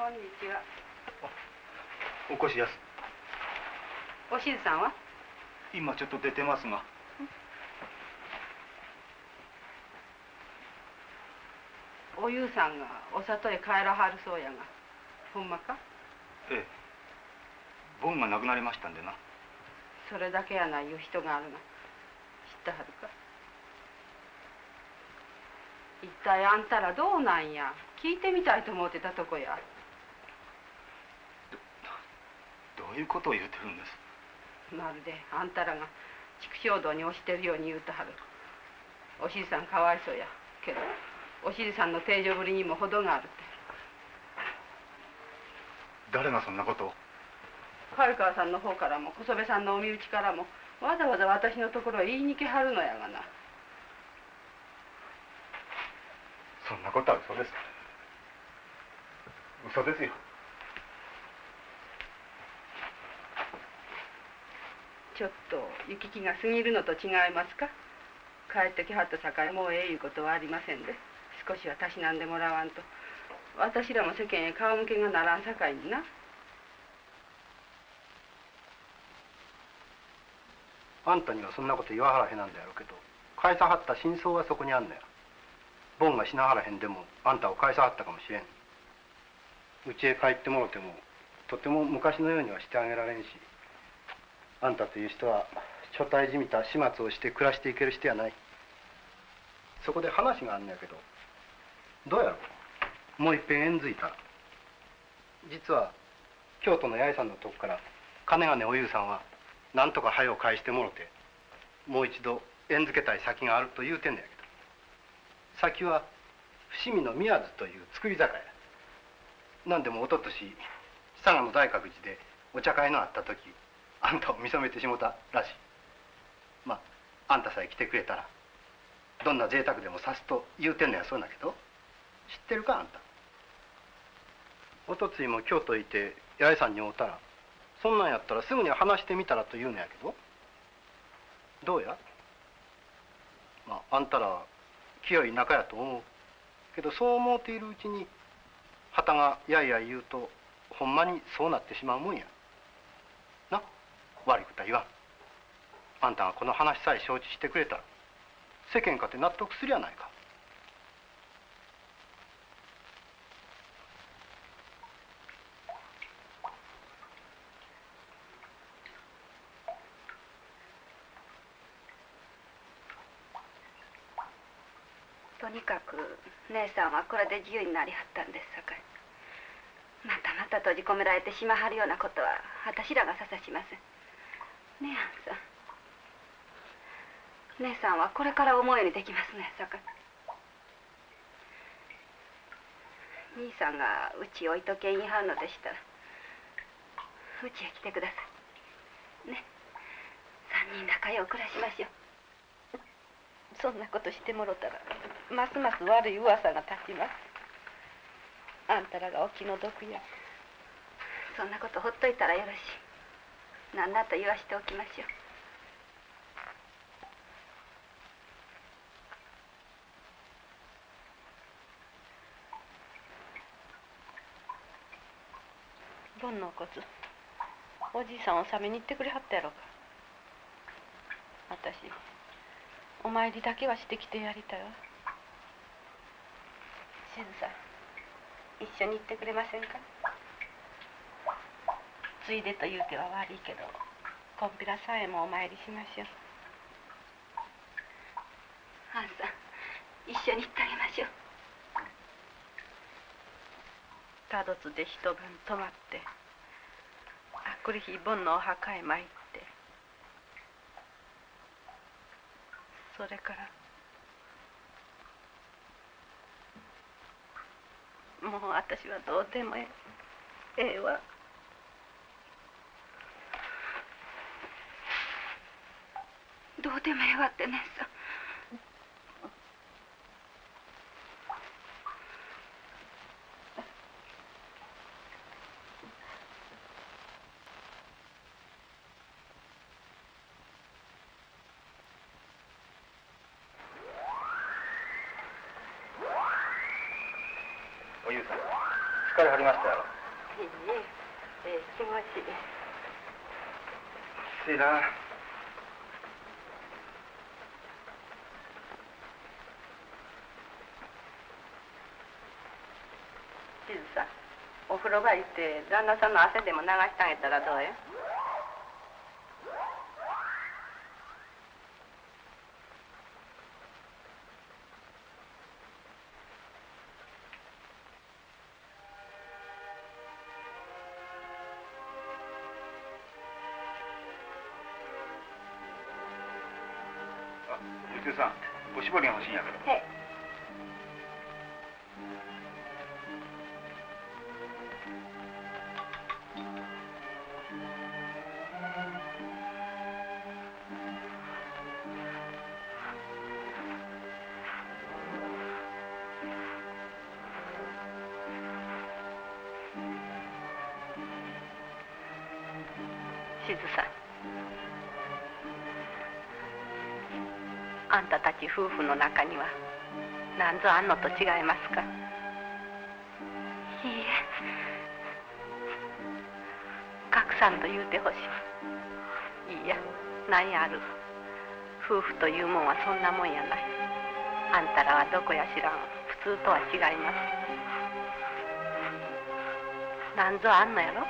A: こんにちは。
B: お越しやす。
A: おしずさんは？
B: 今ちょっと出てますが。
A: おゆうさんがお里へ帰らはるそうやが、ほんまか？
B: ええ。ボンが亡くなりましたんでな。
A: それだけやないいう人があるが、知ってはるか？一体あんたらどうなんや、聞いてみたいと思ってたとこや。
B: どういうことを言うてるんです？
A: まるであんたらが畜生道に押してるように言うてはる。おしずさんかわいそうやけど、おしずさんの定常ぶりにも程があるって。
B: 誰がそんなことを？
A: 貝川さんの方からも小曽部さんのお身内からもわざわざ私のところへ言いに来はるのやがな。
B: そんなことは嘘です。嘘ですよ。
A: ちょっと行き来が過ぎるのと違いますか？帰ってきはったさかいもうええいうことはありませんで、少しはたしなんでもらわんと私らも世間へ顔向けがならんさかいにな。
H: あんたにはそんなこと言わはらへんなんだやろうけど、返さはった真相はそこにあんのや。ボンが死なはらへんでもあんたを返さはったかもしれん。うちへ帰ってもろてもとても昔のようにはしてあげられんし、あんたという人は所帯じみた始末をして暮らしていける人やない。そこで話があんのやけど、どうやろう、もういっぺん縁づいたら。実は京都の八重さんのとこから金金おゆうさんはなんとか早を返してもろて、もう一度縁づけたい先があると言うてんのやけど、先は伏見の宮津という造り酒屋。なんでもおととし佐賀の大覚寺でお茶会のあった時、あんたを見初めてしもたらしい。まああんたさえ来てくれたらどんな贅沢でもさすと言うてんのやそうだけど、知ってるかあんた。おとついも京都へいて八重さんに会うたら、そんなんやったらすぐに話してみたらと言うのやけど、どうや。まああんたら清い仲やと思うけど、そう思うているうちに旗がやいやい言うとほんまにそうなってしまうもんやな。悪いことは言わん。あんたがこの話さえ承知してくれたら世間かて納得するやないか。
D: とにかく姉さんはこれで自由になりはったんですさかい、またまた閉じ込められてしまはるようなことは私らがささしませんね。えあんさん、姉さんはこれから思うようにできますねさかい。兄さんがうち置いとけん言いはるのでしたらうちへ来てくださいね。3人仲良く暮らしましょう。
F: そんなことしてもろたらますます悪い噂が立ちます。あんたらがお気の毒や。
D: そんなことほっといたらよろしい。何だと言わしておきましょう。
F: 煩悩こつおじいさんを納めに行ってくれはったやろか。私お参りだけはしてきてやりたいわ。しずさん一緒に行ってくれませんか。ついでと言うては悪いけどこんぴらさえもお参りしましょう。
D: あんさん一緒に行ってあげましょう。
F: 多度津で一晩泊まってあくる日盆のお墓へ参って、それからもう私はどうでもええわ。
D: どうでもええわって姉さん。
B: おゆうさん疲れはりましたやろ。
F: いいえ、気持ちいい。
B: せやな。
F: しずさん、お風呂場行って旦那さんの汗でも流してあげたらどうや。
B: ゆきおさん、おしぼりが欲しいんやけど。
F: はい。しずさん、あんたたち夫婦の中には何ぞあんのと違いますか。
D: いいえ。
F: 隠さんと言うてほしい。いいや、何やある。夫婦というもんはそんなもんやない。あんたらはどこや知らん普通とは違います。何ぞあんのやろ。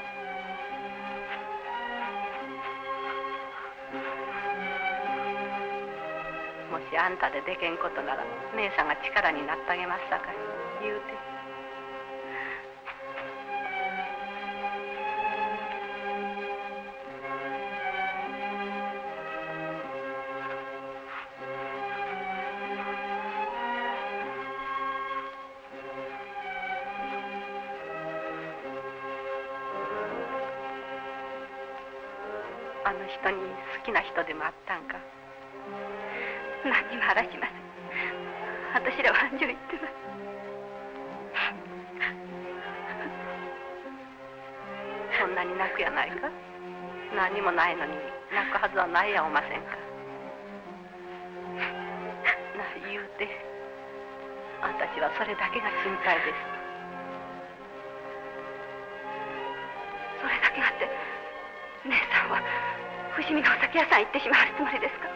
F: もしあんたででけんことなら姉さんが力になってあげますさかい言うて。あの人に好きな人でもあったんか。
D: 何にも話しません。私らは繁盛言ってます。
F: そんなに泣くやないか。何にもないのに泣くはずはないやおませんか。な言うて私はそれだけが心配です。
D: それだけがって姉さんは伏見のお酒屋さん行ってしまうつもりですか。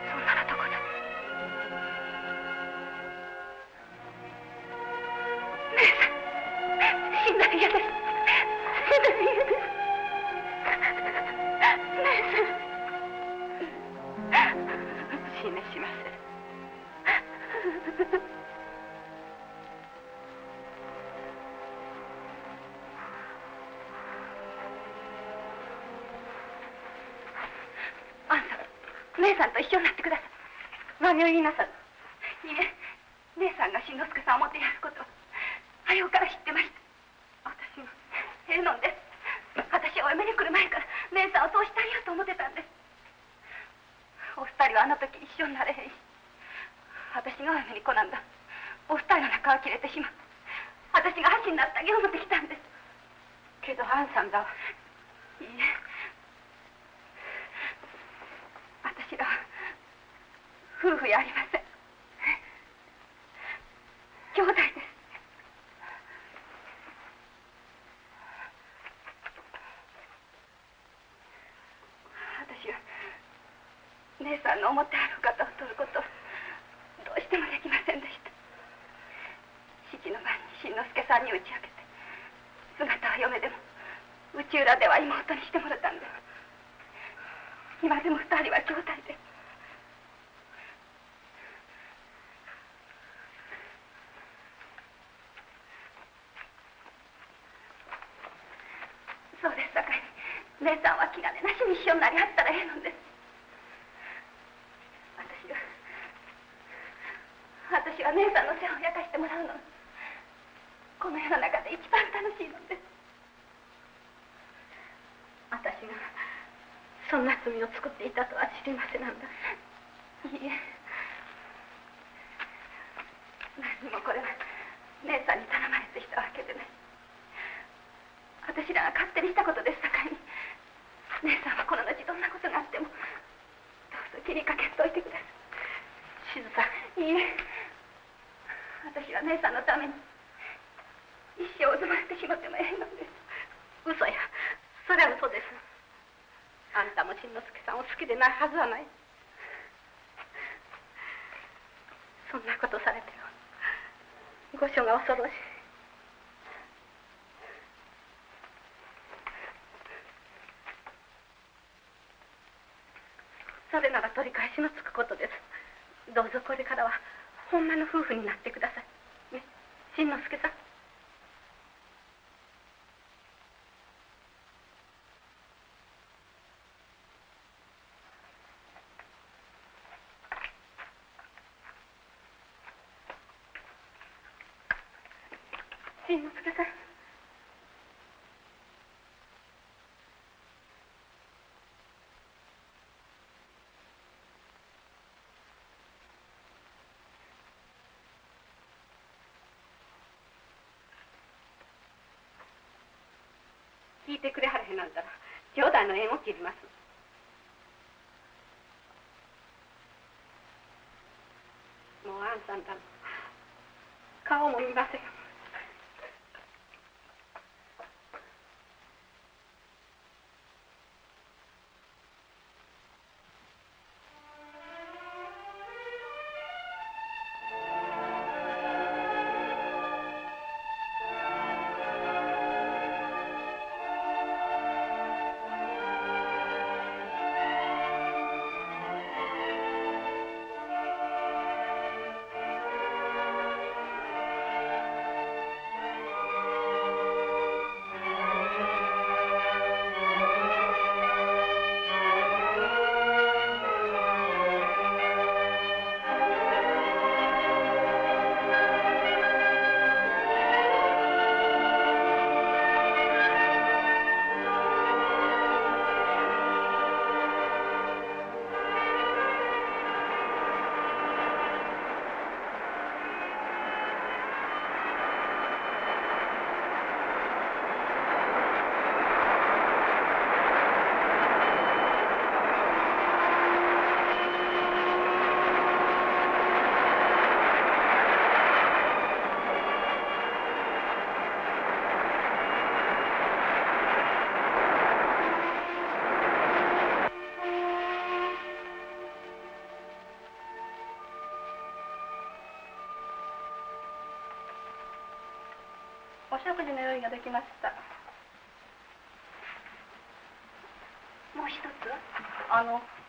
D: そんなのどこで。姉さん死んだら嫌です。死んだら嫌です。姉さん。
F: 死ねしません。
D: あんさん、姉さんと一緒になってください。
F: 何を言いなさる。
D: いえ、姉さんが新之助さんをもてやることは早うから知ってました。私もええのんです。私はお嫁に来る前から姉さんを通してあげようと思ってたんです。お二人はあの時一緒になれへんし、私がお嫁に来なんだお二人の仲は切れてしまう。私が橋になってあげよう思ってきたんです。
A: けどアンさんだわ。
D: いいえ、私らは夫婦やありません。兄弟です。私は姉さんの思ってある方を取ることをどうしてもできませんでした。七の晩に新之助さんに打ち明けて、姿は嫁でも内裏では妹にしてもらったんです。今でも二人は兄弟です。そうですさかいに姉さんは気兼ねなしに一緒になりはったらええのです。私は姉さんの世話を焼かしてもらうのこの世の中で一番楽しいのです。私がそんな罪を作っていたとは知りませなんだ。いいえ、何もこれは姉さんに頼まれてしたわけでない。私らが勝手にしたことですさかいに、姉さんはこの後どんなことがあってもどうぞ気にかけといてください。静さん。いいえ、私は姉さんのために一生うずまれてしまってもええのです。
F: 嘘や、それは嘘です。あんたも新之助さんを好きでないはずはない。そんなことされては御所が恐ろしい。それなら取り返しのつくことです。どうぞこれからはほんまの夫婦になってくださいね、新之助さん。新之助さん。聞いてくれはれへんなんだら兄弟の縁を切ります。もうあんさんだの顔も見ません。お食事の用意ができました。
D: もう一つ。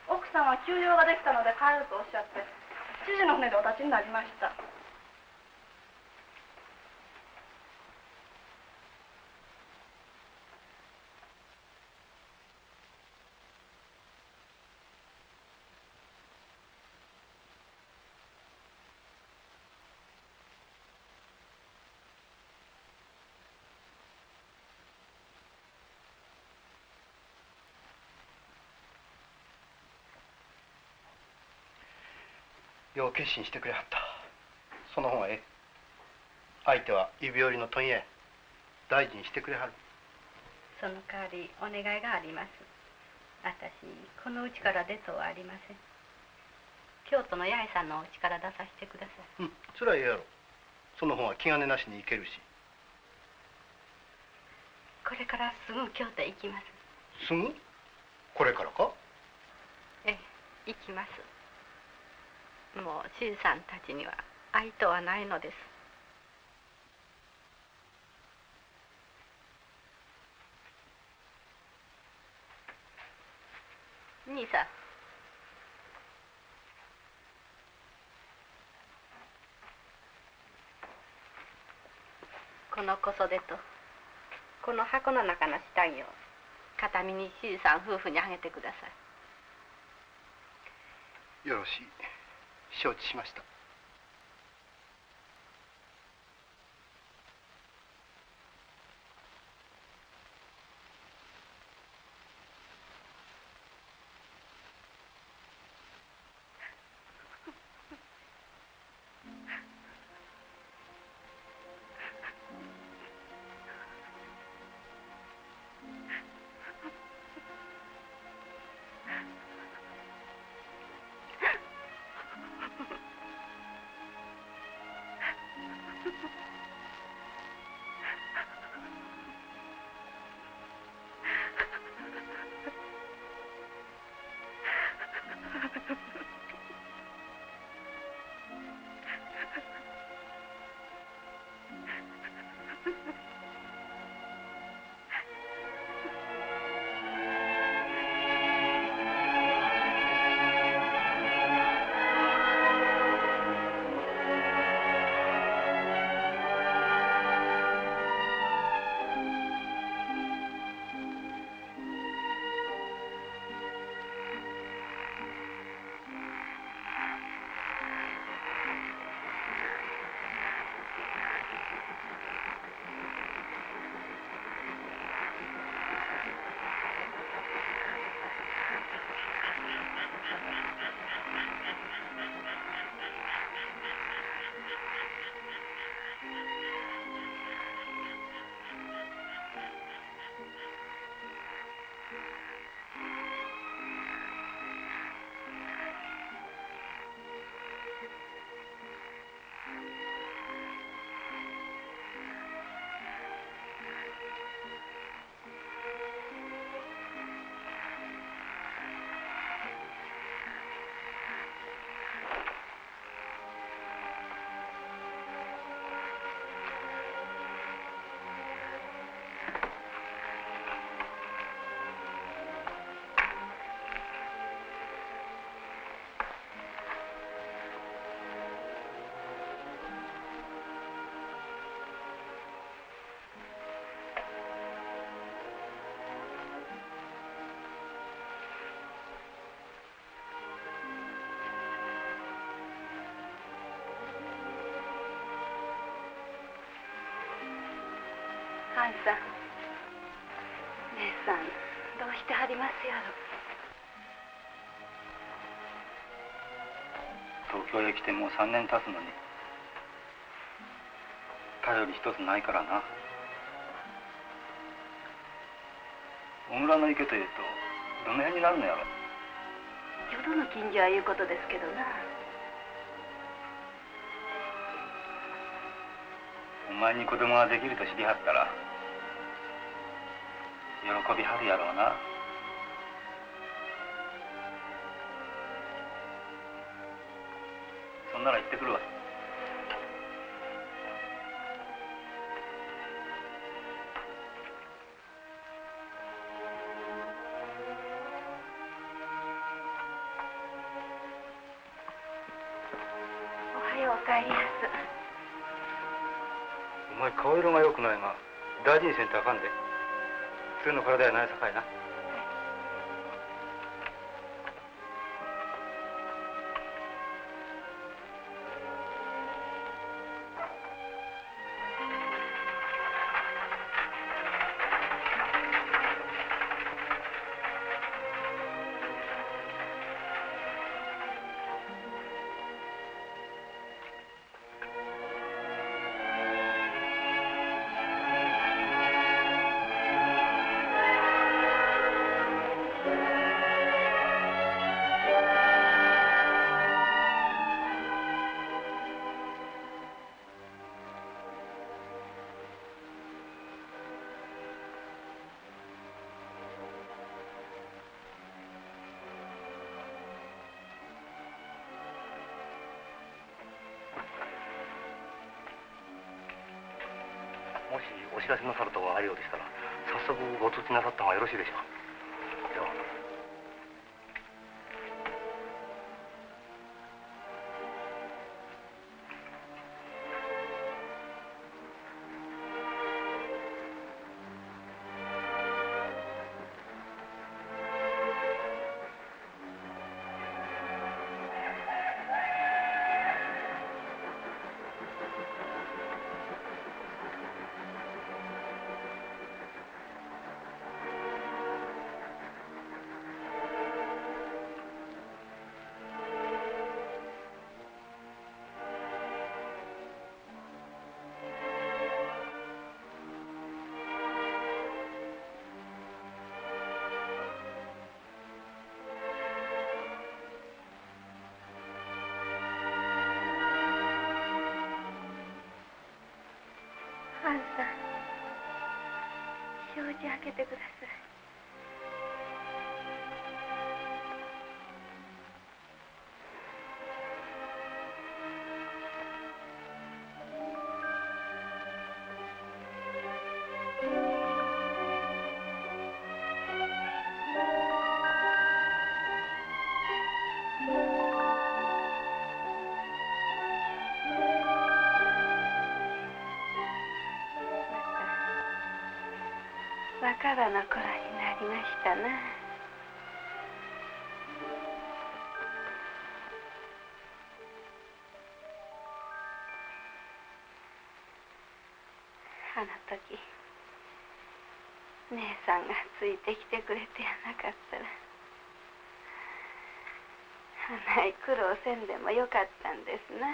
F: 奥さんは休養ができたので帰るとおっしゃって7時の船でお立ちになりました。
H: よう決心してくれはった。その方がええ。相手は指折りの問屋や。大事にしてくれはる。
F: その代わりお願いがあります。私このうちから出とうはありません。京都の八重さんのお家から出させてください。
H: それはええやろ。その方が気兼ねなしに行けるし。
F: これからすぐ京都へ行きます。
H: すぐ？これからか？
F: ええ、行きます。もう新さんたちには愛とはないのです。兄さん、この小袖とこの箱の中の下着を片身に新さん夫婦にあげてください。
H: よろしい。承知しました。
D: あんさん、姉さんどうしてはりますやろ。
B: 東京へ来てもう3年経つのに頼り一つないからな。小倉の池というとどの辺になるのやろ。
D: 淀の近所はいうことですけどな。
B: お前に子供ができると知りはったら喜びはるやろうな。そんなら行ってくるわ。
D: おはよう、お帰りやす。
H: お前顔色が良くないが大事にせんとあかんで。普通の体やないさかいな。お知らせなさるとこがあるようでしたら早速ご通知なさった方がよろしいでしょう。では。
D: あんさん、障子開けてください。若葉の頃になりましたな。あの時姉さんがついてきてくれてやなかったらあない苦労せんでもよかったんですな。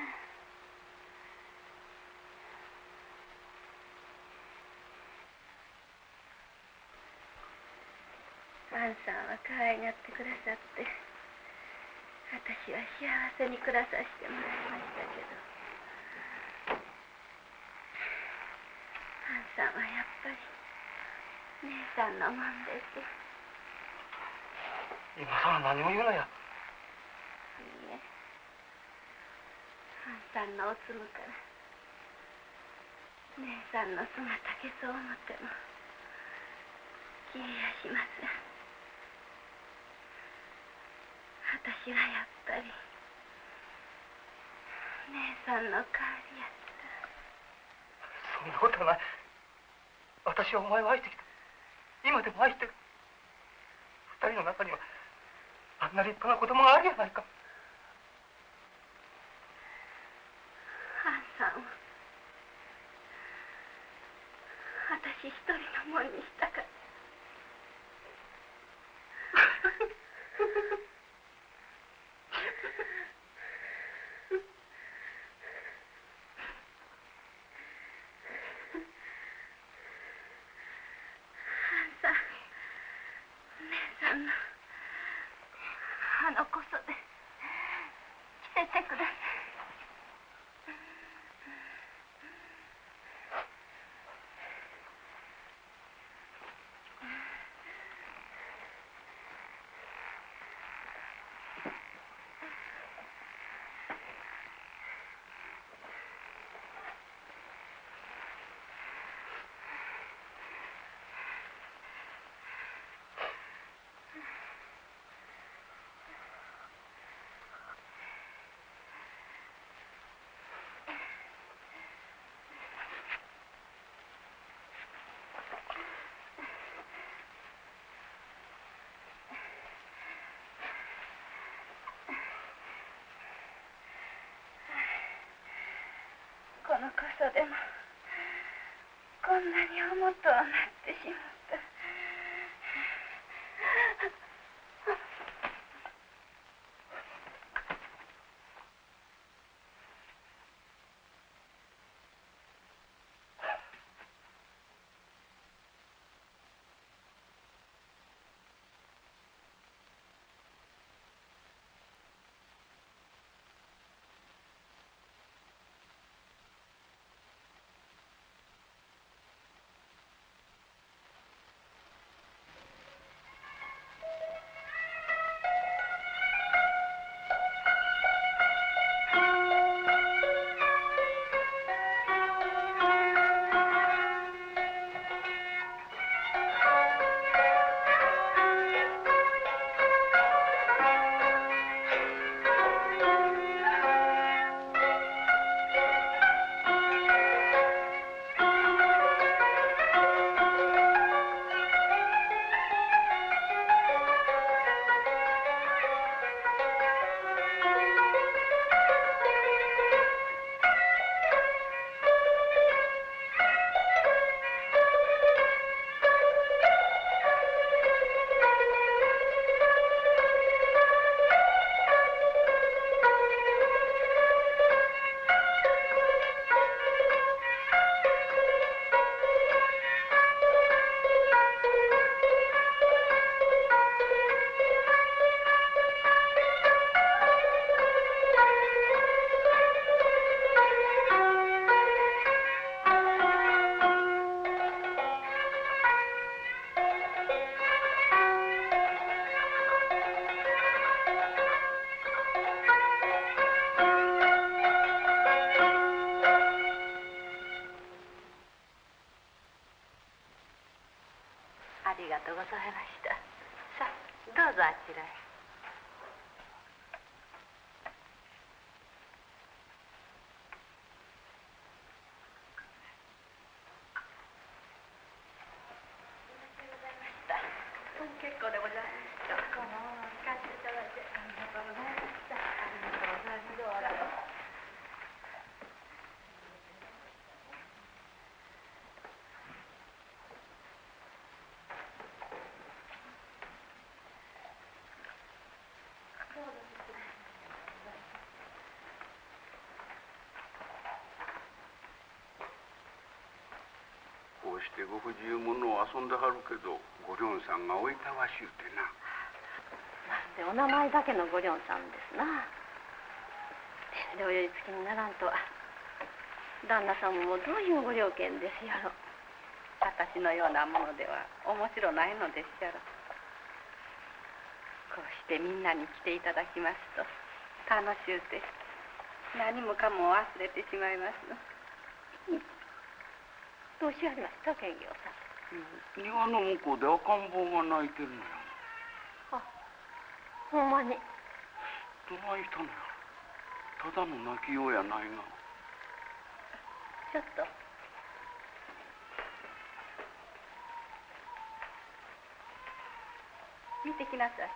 D: アンさんは可愛がってくださって私は幸せに暮らさせてもらいましたけど、アンさんはやっぱり姉さんのもんです。
H: 今さら何を言うのや。
D: いいえ、アンさんのおつむから姉さんの姿消そう思っても消えやしません。私はやっぱり姉さんの代わりやった。
H: そんなことはない。私はお前を愛してきた。今でも愛してる。二人の中にはあんな立派な子供があるやないか。
D: アンさんを私一人のもんにしたから。あのこそで着せてください。このこそでもこんなに重となってしまった。
F: がとうございました。さあどうぞあちらへ。結構でございました。どうも使っていただいてありがとうございました。ありがとうございます。どうぞ。
I: こうしてご不自由者を遊んではるけど、ごりょんさんがおいたわしゅうてな。
F: まるでお名前だけのごりょんさんですな。でお寄り付きにならんとは。旦那様もどういうご了見ですやろ。私のようなものでは面白ないのですやろ。こうしてみんなに来ていただきますと楽しゅうて何もかも忘れてしまいます。どうしはりました検校さん。
I: 庭の向こうで赤ん坊が泣いてるのよ。
F: あ、ほんまに。
I: どないしたのや。ただの泣きようやないが。
F: ちょっと。見てきなさい。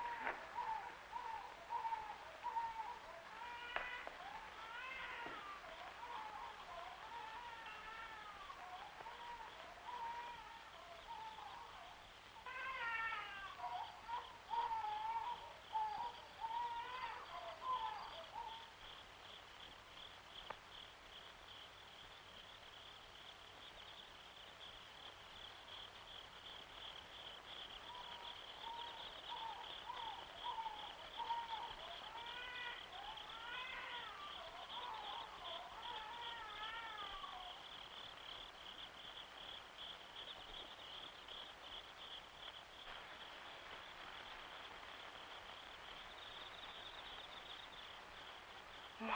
F: まあ。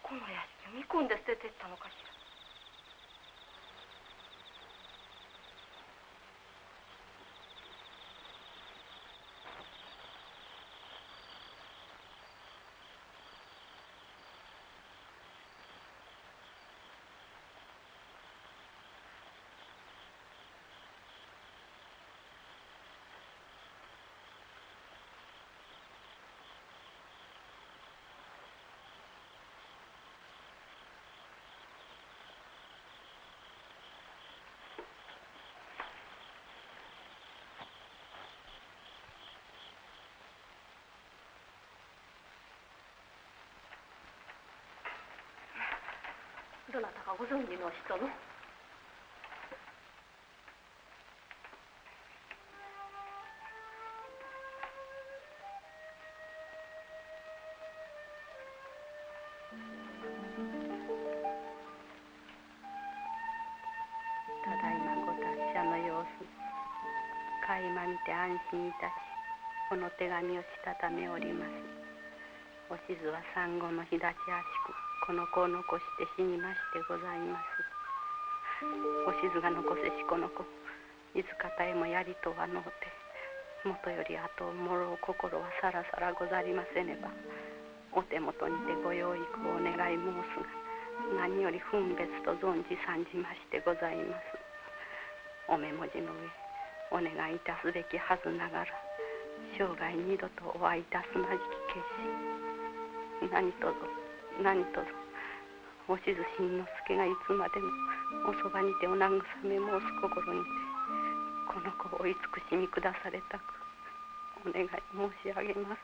F: この屋敷を見込んで捨ててったのかしら。どなたかご存知の人の？ただいまご達者の様子、垣間見て安心いたし、この手紙をしたためおります。おしずは産後の日立あしく、この子を残して死にましてございます。おしずが残せしこの子、いずかたへもやりとはのうて、もとより後をもろう心はさらさらござりませねば、お手元にてご養育をお願い申すが、何より分別と存じ参じましてございます。お目文字の上、お願いいたすべきはずながら、生涯二度とお会いいたすまじき決心。何とぞおしずしんのすけがいつまでもおそばにてお慰め申す心にてこの子をお慈しみくだされたくお願い申し上げます。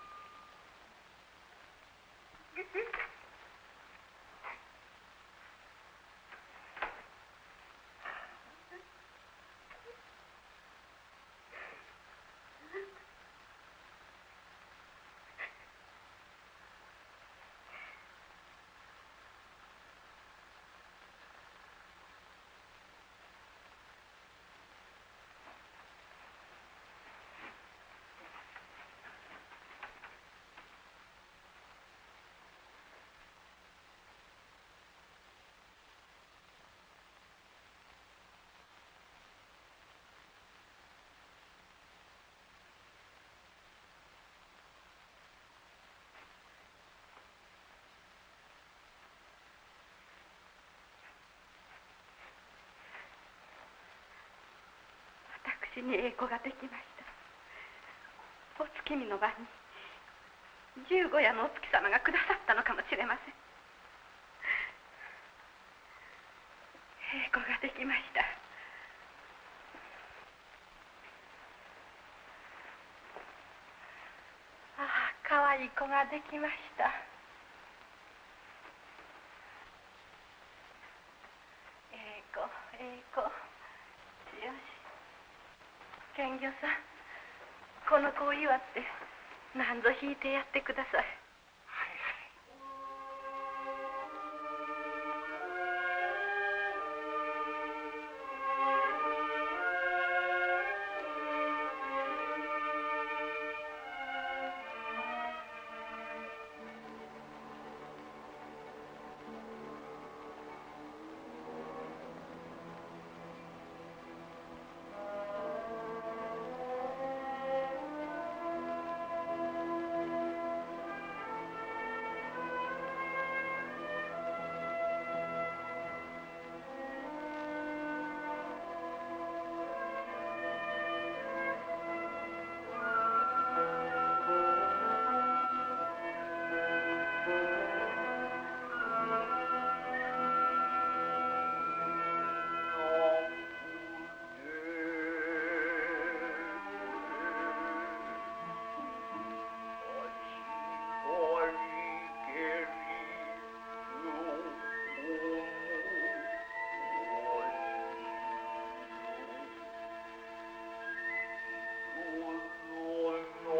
F: 私にええ子ができました。お月見の晩に十五夜のお月様がくださったのかもしれません。ええ子ができました。ああ、かわいい子ができました。ええ子、ええ子。よし。賢魚さん、この子を祝って何ぞ引いてやってください。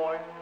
C: Lord.